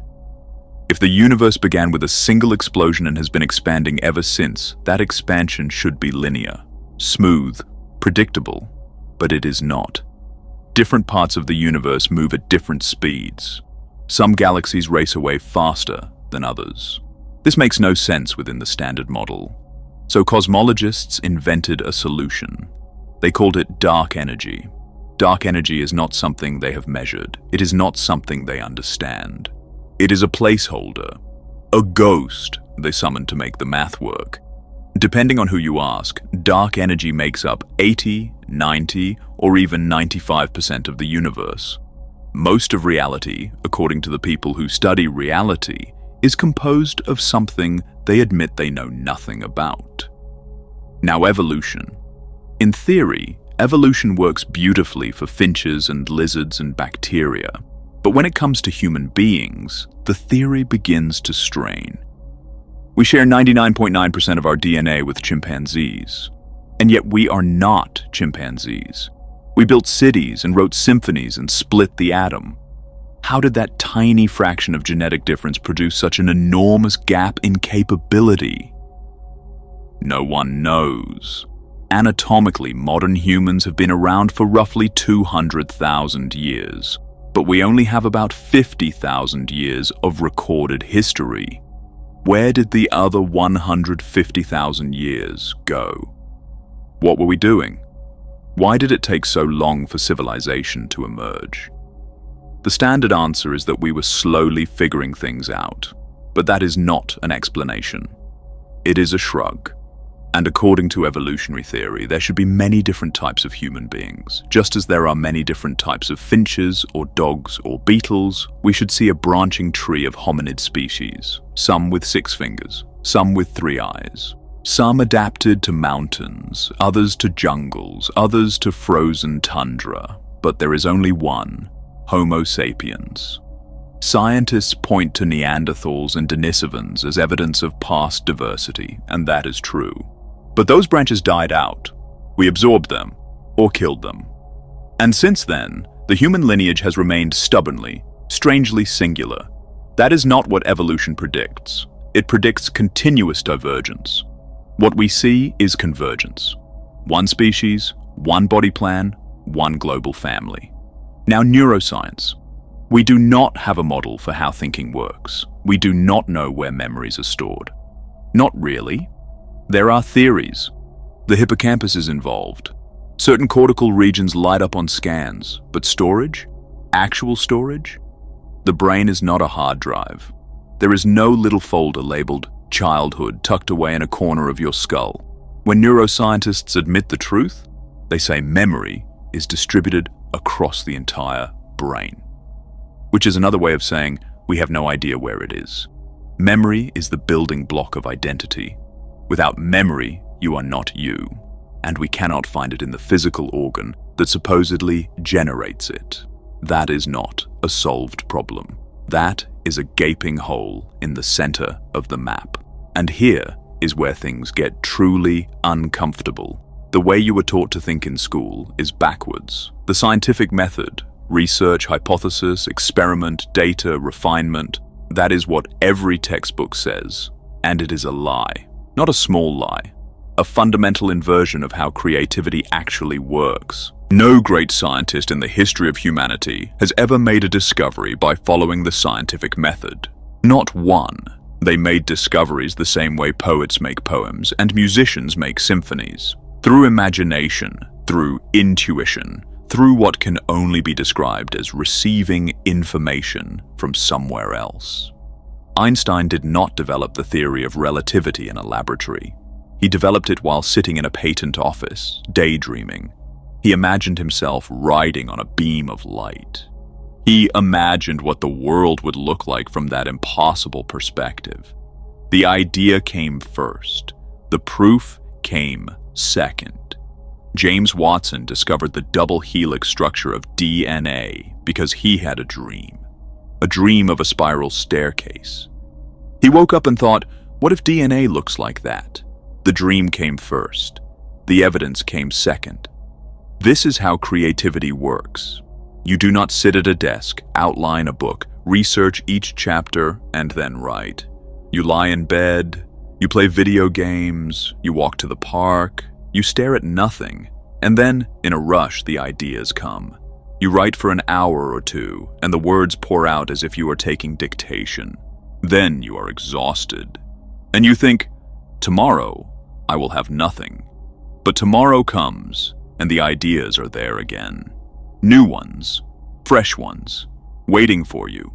If the universe began with a single explosion and has been expanding ever since, that expansion should be linear, smooth, predictable, but it is not. Different parts of the universe move at different speeds. Some galaxies race away faster than others. This makes no sense within the standard model. So cosmologists invented a solution. They called it dark energy. Dark energy is not something they have measured. It is not something they understand. It is a placeholder, a ghost they summoned to make the math work. Depending on who you ask, dark energy makes up 80, 90, or even 95% of the universe. Most of reality, according to the people who study reality, is composed of something they admit they know nothing about. Now, evolution. In theory, evolution works beautifully for finches and lizards and bacteria. But when it comes to human beings, the theory begins to strain. We share 99.9% of our DNA with chimpanzees, and yet we are not chimpanzees. We built cities and wrote symphonies and split the atom. How did that tiny fraction of genetic difference produce such an enormous gap in capability? No one knows. Anatomically, modern humans have been around for roughly 200,000 years. But we only have about 50,000 years of recorded history. Where did the other 150,000 years go? What were we doing? Why did it take so long for civilization to emerge? The standard answer is that we were slowly figuring things out, but that is not an explanation. It is a shrug. And according to evolutionary theory, there should be many different types of human beings. Just as there are many different types of finches or dogs or beetles, we should see a branching tree of hominid species, some with 6 fingers, some with 3 eyes. Some adapted to mountains, others to jungles, others to frozen tundra. But there is only one, Homo sapiens. Scientists point to Neanderthals and Denisovans as evidence of past diversity, and that is true. But those branches died out. We absorbed them, or killed them. And since then, the human lineage has remained stubbornly, strangely singular. That is not what evolution predicts. It predicts continuous divergence. What we see is convergence. One species, one body plan, one global family. Now, neuroscience. We do not have a model for how thinking works. We do not know where memories are stored. Not really. There are theories. The hippocampus is involved. Certain cortical regions light up on scans, but storage? Actual storage? The brain is not a hard drive. There is no little folder labeled childhood tucked away in a corner of your skull. When neuroscientists admit the truth, they say memory is distributed across the entire brain. Which is another way of saying we have no idea where it is. Memory is the building block of identity. Without memory, you are not you, and we cannot find it in the physical organ that supposedly generates it. That is not a solved problem. That is a gaping hole in the center of the map. And here is where things get truly uncomfortable. The way you were taught to think in school is backwards. The scientific method, research, hypothesis, experiment, data, refinement, that is what every textbook says. And it is a lie. Not a small lie. A fundamental inversion of how creativity actually works. No great scientist in the history of humanity has ever made a discovery by following the scientific method. Not one. They made discoveries the same way poets make poems and musicians make symphonies. Through imagination, through intuition, through what can only be described as receiving information from somewhere else. Einstein did not develop the theory of relativity in a laboratory. He developed it while sitting in a patent office, daydreaming. He imagined himself riding on a beam of light. He imagined what the world would look like from that impossible perspective. The idea came first. The proof came second. James Watson discovered the double helix structure of DNA because he had a dream of a spiral staircase. He woke up and thought, what if DNA looks like that? The dream came first. The evidence came second. This is how creativity works. You do not sit at a desk, outline a book, research each chapter, and then write. You lie in bed, you play video games, you walk to the park, you stare at nothing, and then, in a rush, the ideas come. You write for an hour or two, and the words pour out as if you are taking dictation. Then you are exhausted. And you think, tomorrow, I will have nothing. But tomorrow comes, and the ideas are there again. New ones, fresh ones, waiting for you.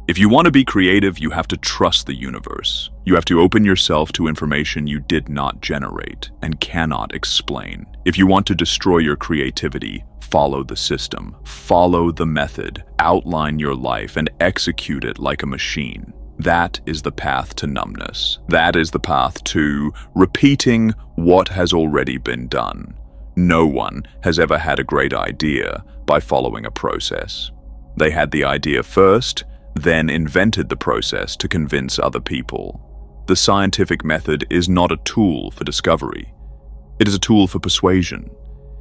If you want to be creative, you have to trust the universe. You have to open yourself to information you did not generate and cannot explain. If you want to destroy your creativity, follow the system, follow the method, outline your life, and execute it like a machine. That is the path to numbness. That is the path to repeating what has already been done. No one has ever had a great idea by following a process. They had the idea first, then invented the process to convince other people. The scientific method is not a tool for discovery. It is a tool for persuasion.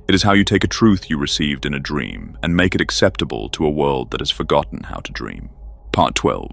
It is how you take a truth you received in a dream and make it acceptable to a world that has forgotten how to dream. Part 12.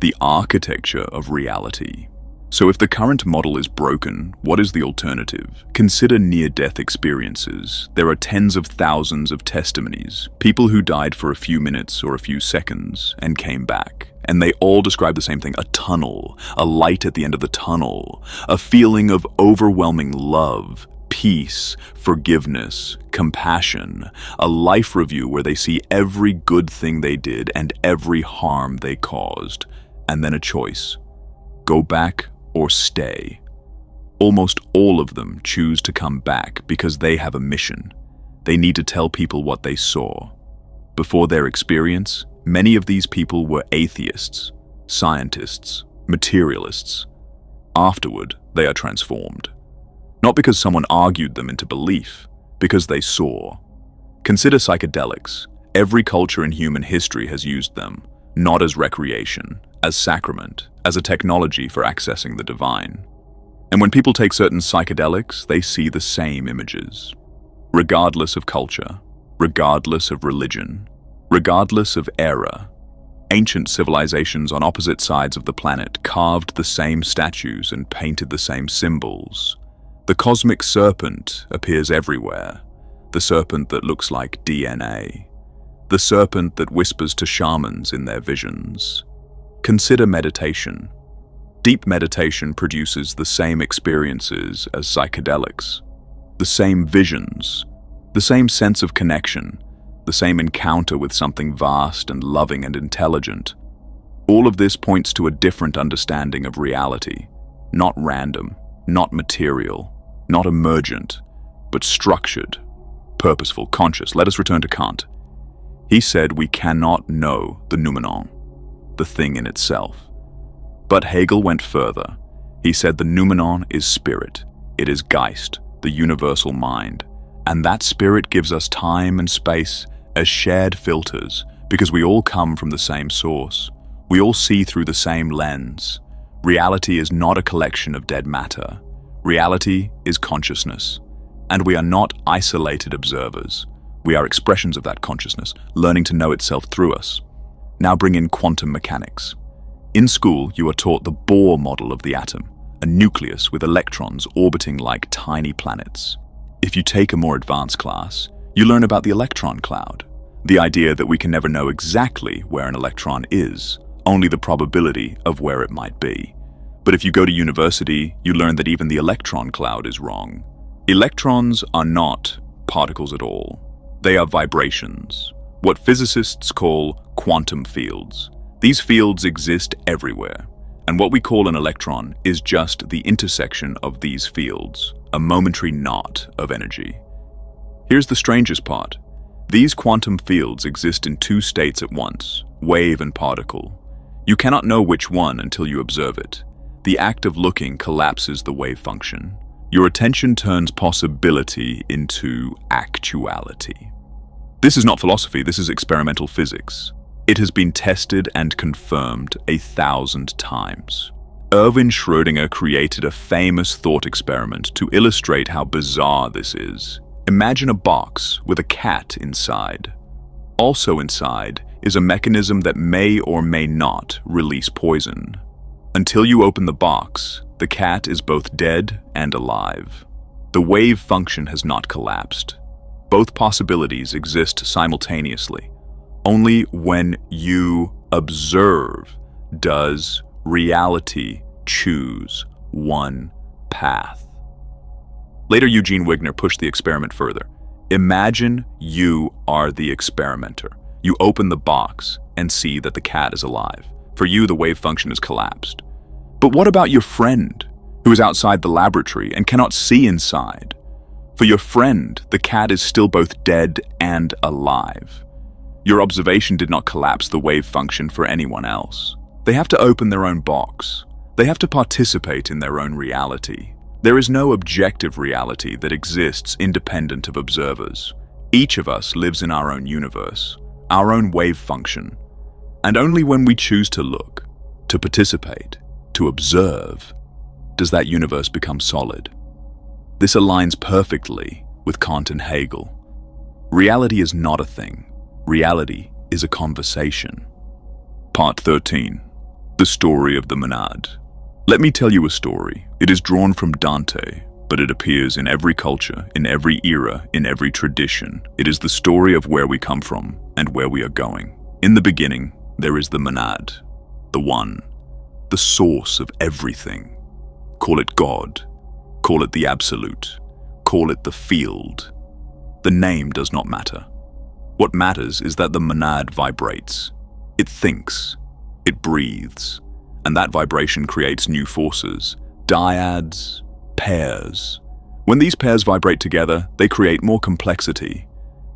The architecture of reality. So if the current model is broken, what is the alternative? Consider near-death experiences. There are tens of thousands of testimonies, people who died for a few minutes or a few seconds and came back. And they all describe the same thing: a tunnel, a light at the end of the tunnel, a feeling of overwhelming love, peace, forgiveness, compassion, a life review where they see every good thing they did and every harm they caused, and then a choice: go back or stay. Almost all of them choose to come back because they have a mission. They need to tell people what they saw. Before their experience, many of these people were atheists, scientists, materialists. Afterward, they are transformed. Not because someone argued them into belief, because they saw. Consider psychedelics. Every culture in human history has used them, not as recreation, as sacrament, as a technology for accessing the divine. And when people take certain psychedelics, they see the same images. Regardless of culture, regardless of religion, regardless of era, ancient civilizations on opposite sides of the planet carved the same statues and painted the same symbols. The cosmic serpent appears everywhere, the serpent that looks like DNA, the serpent that whispers to shamans in their visions. Consider meditation. Deep meditation produces the same experiences as psychedelics, the same visions, the same sense of connection, the same encounter with something vast and loving and intelligent. All of this points to a different understanding of reality, not random, not material, not emergent, but structured, purposeful, conscious. Let us return to Kant. He said we cannot know the noumenon, the thing in itself. But Hegel went further. He said the noumenon is spirit. It is Geist, the universal mind. And that spirit gives us time and space as shared filters because we all come from the same source. We all see through the same lens. Reality is not a collection of dead matter. Reality is consciousness. And we are not isolated observers. We are expressions of that consciousness, learning to know itself through us. Now bring in quantum mechanics. In school, you are taught the Bohr model of the atom, a nucleus with electrons orbiting like tiny planets. If you take a more advanced class, you learn about the electron cloud, the idea that we can never know exactly where an electron is, only the probability of where it might be. But if you go to university, you learn that even the electron cloud is wrong. Electrons are not particles at all. They are vibrations, what physicists call quantum fields. These fields exist everywhere, and what we call an electron is just the intersection of these fields, a momentary knot of energy. Here's the strangest part. These quantum fields exist in two states at once, wave and particle. You cannot know which one until you observe it. The act of looking collapses the wave function. Your attention turns possibility into actuality. This is not philosophy, this is experimental physics. It has been tested and confirmed 1,000 times. Erwin Schrödinger created a famous thought experiment to illustrate how bizarre this is. Imagine a box with a cat inside. Also inside is a mechanism that may or may not release poison. Until you open the box, the cat is both dead and alive. The wave function has not collapsed. Both possibilities exist simultaneously. Only when you observe does reality choose one path. Later, Eugene Wigner pushed the experiment further. Imagine you are the experimenter. You open the box and see that the cat is alive. For you, the wave function has collapsed. But what about your friend, who is outside the laboratory and cannot see inside? For your friend, the cat is still both dead and alive. Your observation did not collapse the wave function for anyone else. They have to open their own box. They have to participate in their own reality. There is no objective reality that exists independent of observers. Each of us lives in our own universe, our own wave function. And only when we choose to look, to participate, to observe, does that universe become solid. This aligns perfectly with Kant and Hegel. Reality is not a thing. Reality is a conversation. Part 13. The story of the monad. Let me tell you a story. It is drawn from Dante, but it appears in every culture, in every era, in every tradition. It is the story of where we come from and where we are going. In the beginning, there is the monad, the one, the source of everything. Call it God, call it the absolute, call it the field. The name does not matter. What matters is that the monad vibrates. It thinks, it breathes, and that vibration creates new forces, dyads, pairs. When these pairs vibrate together, they create more complexity,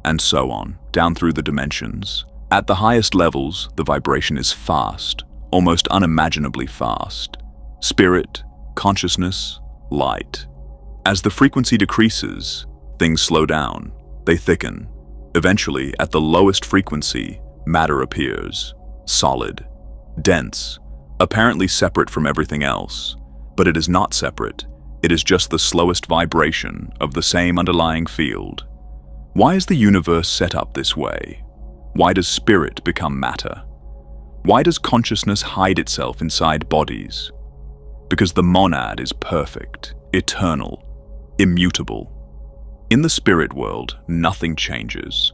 and so on, down through the dimensions. At the highest levels, the vibration is fast, almost unimaginably fast. Spirit, consciousness, light. As the frequency decreases, things slow down, they thicken. Eventually, at the lowest frequency, matter appears, solid, dense, apparently separate from everything else. But it is not separate, it is just the slowest vibration of the same underlying field. Why is the universe set up this way? Why does spirit become matter? Why does consciousness hide itself inside bodies? Because the monad is perfect, eternal, immutable. In the spirit world, nothing changes.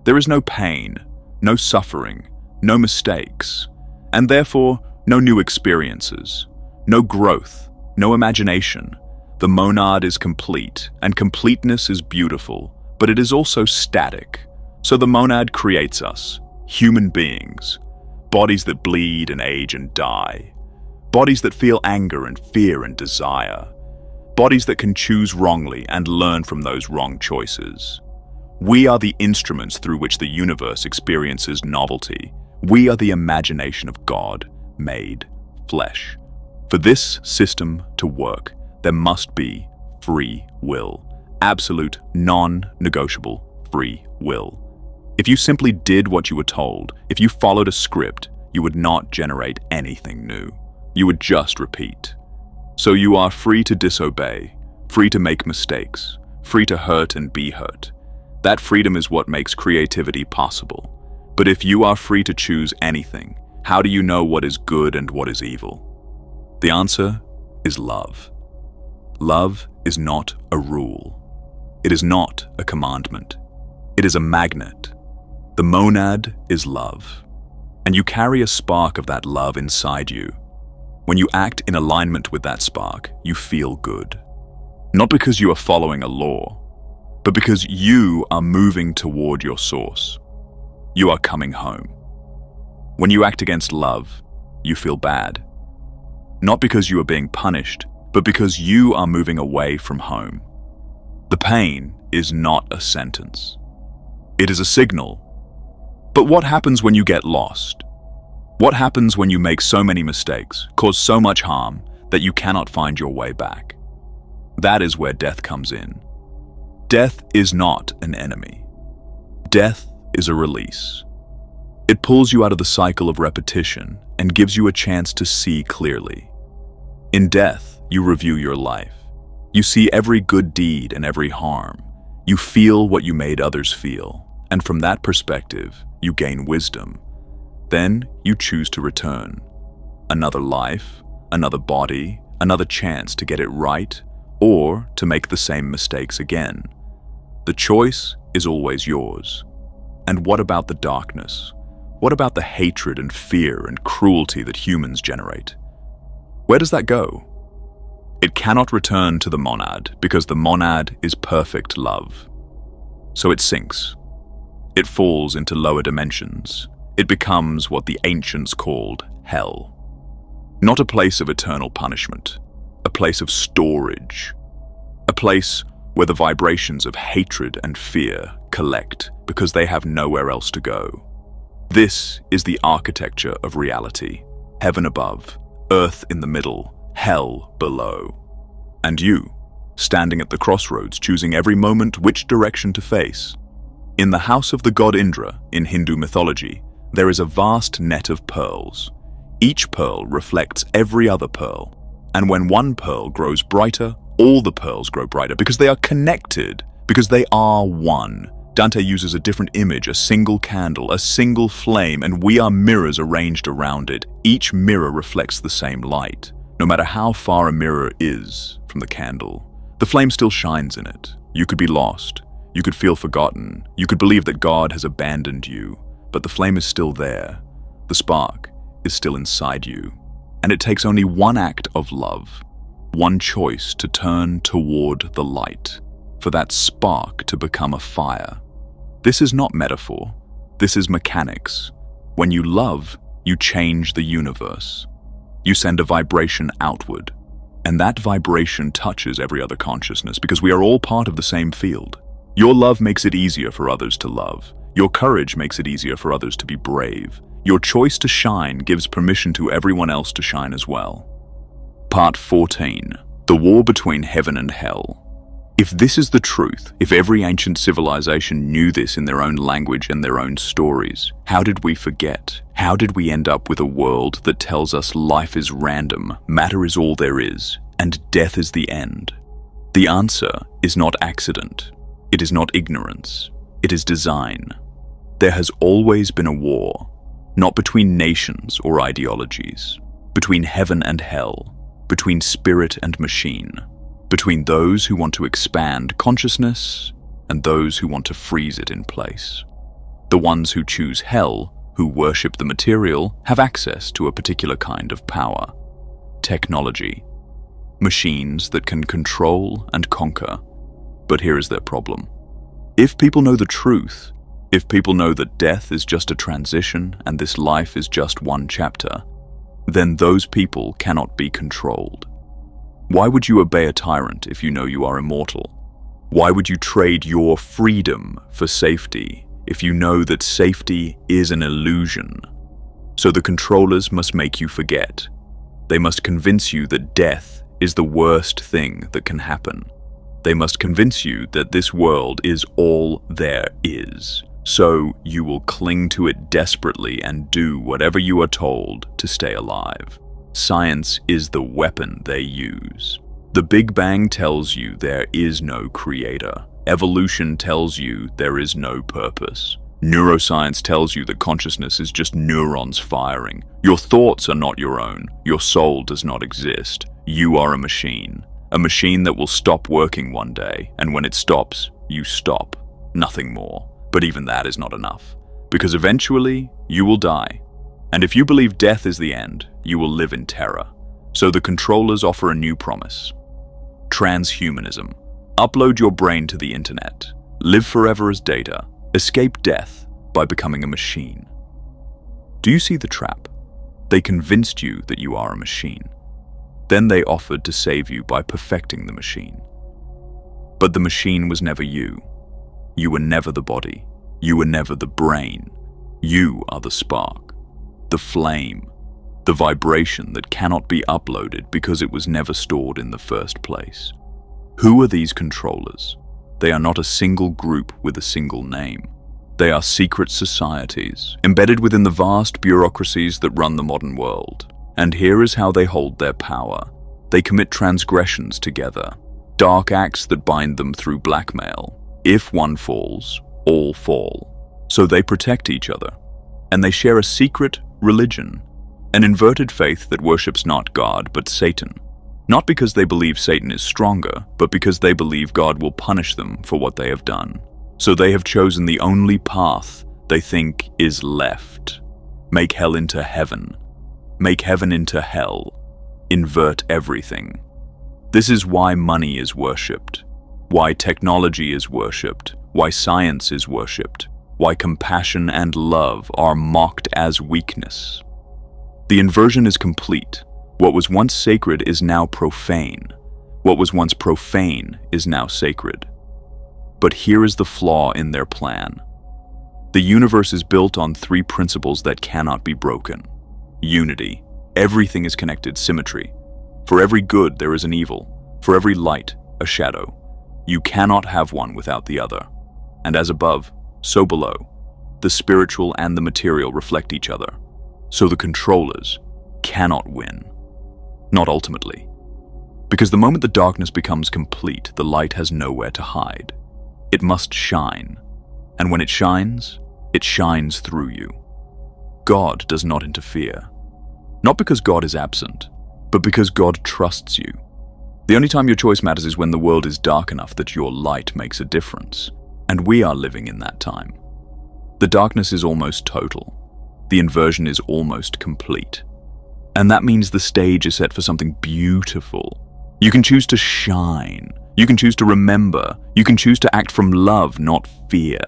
There is no pain, no suffering, no mistakes, and therefore no new experiences, no growth, no imagination. The monad is complete, and completeness is beautiful, but it is also static. So the monad creates us, human beings, bodies that bleed and age and die, bodies that feel anger and fear and desire, bodies that can choose wrongly and learn from those wrong choices. We are the instruments through which the universe experiences novelty. We are the imagination of God made flesh. For this system to work, there must be free will, absolute, non-negotiable free will. If you simply did what you were told, if you followed a script, you would not generate anything new. you would just repeat. So you are free to disobey, free to make mistakes, free to hurt and be hurt. That freedom is what makes creativity possible. But if you are free to choose anything, how do you know what is good and what is evil? The answer is love. Love is not a rule. It is not a commandment. It is a magnet. The monad is love. And you carry a spark of that love inside you. When you act in alignment with that spark, you feel good. Not because you are following a law, but because you are moving toward your source. You are coming home. When you act against love, you feel bad. Not because you are being punished, but because you are moving away from home. The pain is not a sentence. It is a signal. But what happens when you get lost? What happens when you make so many mistakes, cause so much harm, that you cannot find your way back? That is where death comes in. Death is not an enemy. Death is a release. It pulls you out of the cycle of repetition and gives you a chance to see clearly. In death, you review your life. You see every good deed and every harm. You feel what you made others feel, and from that perspective, you gain wisdom. Then you choose to return. Another life, another body, another chance to get it right, or to make the same mistakes again. The choice is always yours. And what about the darkness? What about the hatred and fear and cruelty that humans generate? Where does that go? It cannot return to the monad because the monad is perfect love. So it sinks. It falls into lower dimensions. It becomes what the ancients called hell. Not a place of eternal punishment, a place of storage, a place where the vibrations of hatred and fear collect because they have nowhere else to go. This is the architecture of reality. Heaven above, earth in the middle, hell below. And you, standing at the crossroads, choosing every moment which direction to face. In the house of the god Indra, in Hindu mythology, there is a vast net of pearls. Each pearl reflects every other pearl. And when one pearl grows brighter, all the pearls grow brighter because they are connected, because they are one. Dante uses a different image, a single candle, a single flame, and we are mirrors arranged around it. Each mirror reflects the same light. No matter how far a mirror is from the candle, the flame still shines in it. You could be lost. You could feel forgotten. You could believe that God has abandoned you, but the flame is still there. The spark is still inside you. And it takes only one act of love, one choice to turn toward the light, for that spark to become a fire. This is not metaphor. This is mechanics. When you love, you change the universe. You send a vibration outward, and that vibration touches every other consciousness because we are all part of the same field. Your love makes it easier for others to love. Your courage makes it easier for others to be brave. Your choice to shine gives permission to everyone else to shine as well. Part 14. The war between heaven and hell. If this is the truth, if every ancient civilization knew this in their own language and their own stories, how did we forget? How did we end up with a world that tells us life is random, matter is all there is, and death is the end? The answer is not accident. It is not ignorance. It is design. There has always been a war, not between nations or ideologies, between heaven and hell, between spirit and machine, between those who want to expand consciousness and those who want to freeze it in place. The ones who choose hell, who worship the material, have access to a particular kind of power. Technology. Machines that can control and conquer. But here is their problem. If people know the truth, if people know that death is just a transition and this life is just one chapter, then those people cannot be controlled. Why would you obey a tyrant if you know you are immortal? Why would you trade your freedom for safety if you know that safety is an illusion? So the controllers must make you forget. They must convince you that death is the worst thing that can happen. They must convince you that this world is all there is. So you will cling to it desperately and do whatever you are told to stay alive. Science is the weapon they use. The Big Bang tells you there is no creator. Evolution tells you there is no purpose. Neuroscience tells you that consciousness is just neurons firing. Your thoughts are not your own. Your soul does not exist. You are a machine that will stop working one day, and when it stops, you stop. Nothing more. But even that is not enough, because eventually you will die. And if you believe death is the end, you will live in terror. So the controllers offer a new promise. Transhumanism. Upload your brain to the internet. Live forever as data. Escape death by becoming a machine. Do you see the trap? They convinced you that you are a machine. Then they offered to save you by perfecting the machine. But the machine was never you. You were never the body. You were never the brain. You are the spark, the flame, the vibration that cannot be uploaded because it was never stored in the first place. Who are these controllers? They are not a single group with a single name. They are secret societies, embedded within the vast bureaucracies that run the modern world. And here is how they hold their power. They commit transgressions together, dark acts that bind them through blackmail. If one falls, all fall. So they protect each other. And they share a secret religion, an inverted faith that worships not God but Satan. Not because they believe Satan is stronger, but because they believe God will punish them for what they have done. So they have chosen the only path they think is left. Make hell into heaven. Make heaven into hell. Invert everything. This is why money is worshipped, why technology is worshipped, why science is worshipped, why compassion and love are mocked as weakness. The inversion is complete. What was once sacred is now profane. What was once profane is now sacred. But here is the flaw in their plan. The universe is built on three principles that cannot be broken. Unity. Everything is connected. Symmetry. For every good, there is an evil. For every light, a shadow. You cannot have one without the other. And as above, so below. The spiritual and the material reflect each other. So the controllers cannot win. Not ultimately. Because the moment the darkness becomes complete, the light has nowhere to hide. It must shine. And when it shines through you. God does not interfere. Not because God is absent, but because God trusts you. The only time your choice matters is when the world is dark enough that your light makes a difference. And we are living in that time. The darkness is almost total. The inversion is almost complete. And that means the stage is set for something beautiful. You can choose to shine. You can choose to remember. You can choose to act from love, not fear.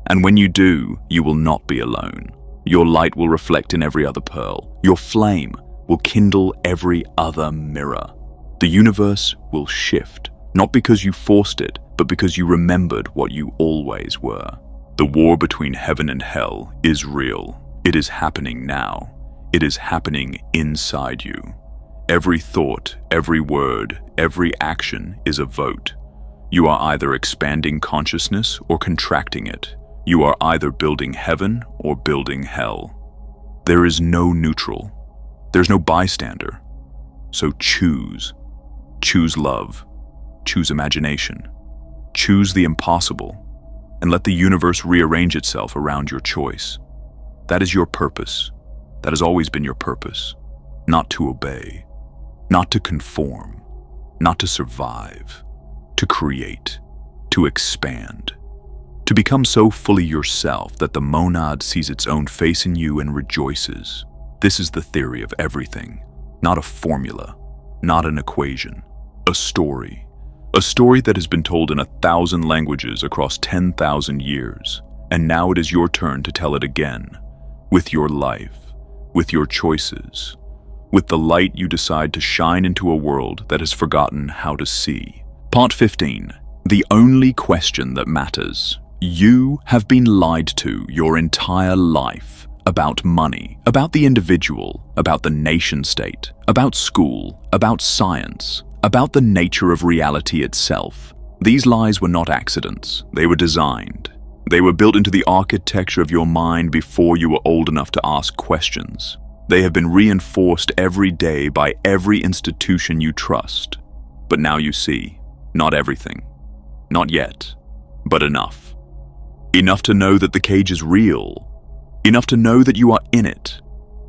And when you do, you will not be alone. Your light will reflect in every other pearl. Your flame will kindle every other mirror. The universe will shift, not because you forced it, but because you remembered what you always were. The war between heaven and hell is real. It is happening now. It is happening inside you. Every thought, every word, every action is a vote. You are either expanding consciousness or contracting it. You are either building heaven or building hell. There is no neutral. There's no bystander. So choose. Choose love. Choose imagination. Choose the impossible. And let the universe rearrange itself around your choice. That is your purpose. That has always been your purpose. Not to obey. Not to conform. Not to survive. To create. To expand. To become so fully yourself that the monad sees its own face in you and rejoices. This is the theory of everything. Not a formula. Not an equation. A story. A story that has been told in 1,000 languages across 10,000 years. And now it is your turn to tell it again. With your life. With your choices. With the light you decide to shine into a world that has forgotten how to see. Part 15. The only question that matters. You have been lied to your entire life about money, about the individual, about the nation state, about school, about science, about the nature of reality itself. These lies were not accidents. They were designed. They were built into the architecture of your mind before you were old enough to ask questions. They have been reinforced every day by every institution you trust. But now you see, not everything. Not yet, but enough. Enough to know that the cage is real. Enough to know that you are in it.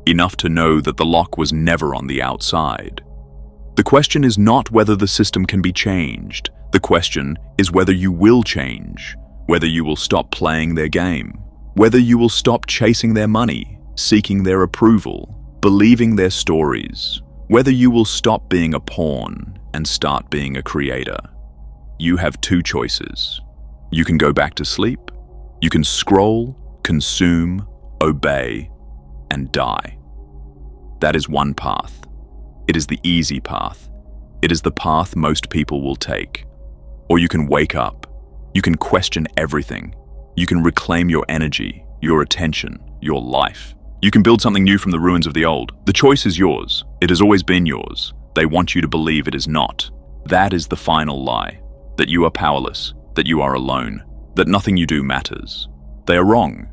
Enough to know that the lock was never on the outside. The question is not whether the system can be changed. The question is whether you will change, whether you will stop playing their game, whether you will stop chasing their money, seeking their approval, believing their stories, whether you will stop being a pawn and start being a creator. You have two choices. You can go back to sleep. You can scroll, consume, obey, and die. That is one path. It is the easy path. It is the path most people will take. Or you can wake up. You can question everything. You can reclaim your energy, your attention, your life. You can build something new from the ruins of the old. The choice is yours. It has always been yours. They want you to believe it is not. That is the final lie. That you are powerless. That you are alone. That nothing you do matters. They are wrong.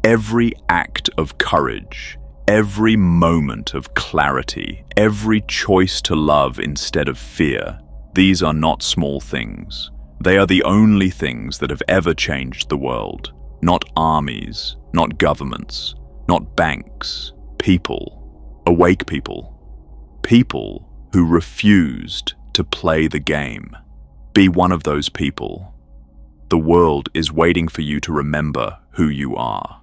Every act of courage, every moment of clarity, every choice to love instead of fear, these are not small things. They are the only things that have ever changed the world. Not armies, not governments, not banks, people, awake people. People who refused to play the game. Be one of those people. The world is waiting for you to remember who you are.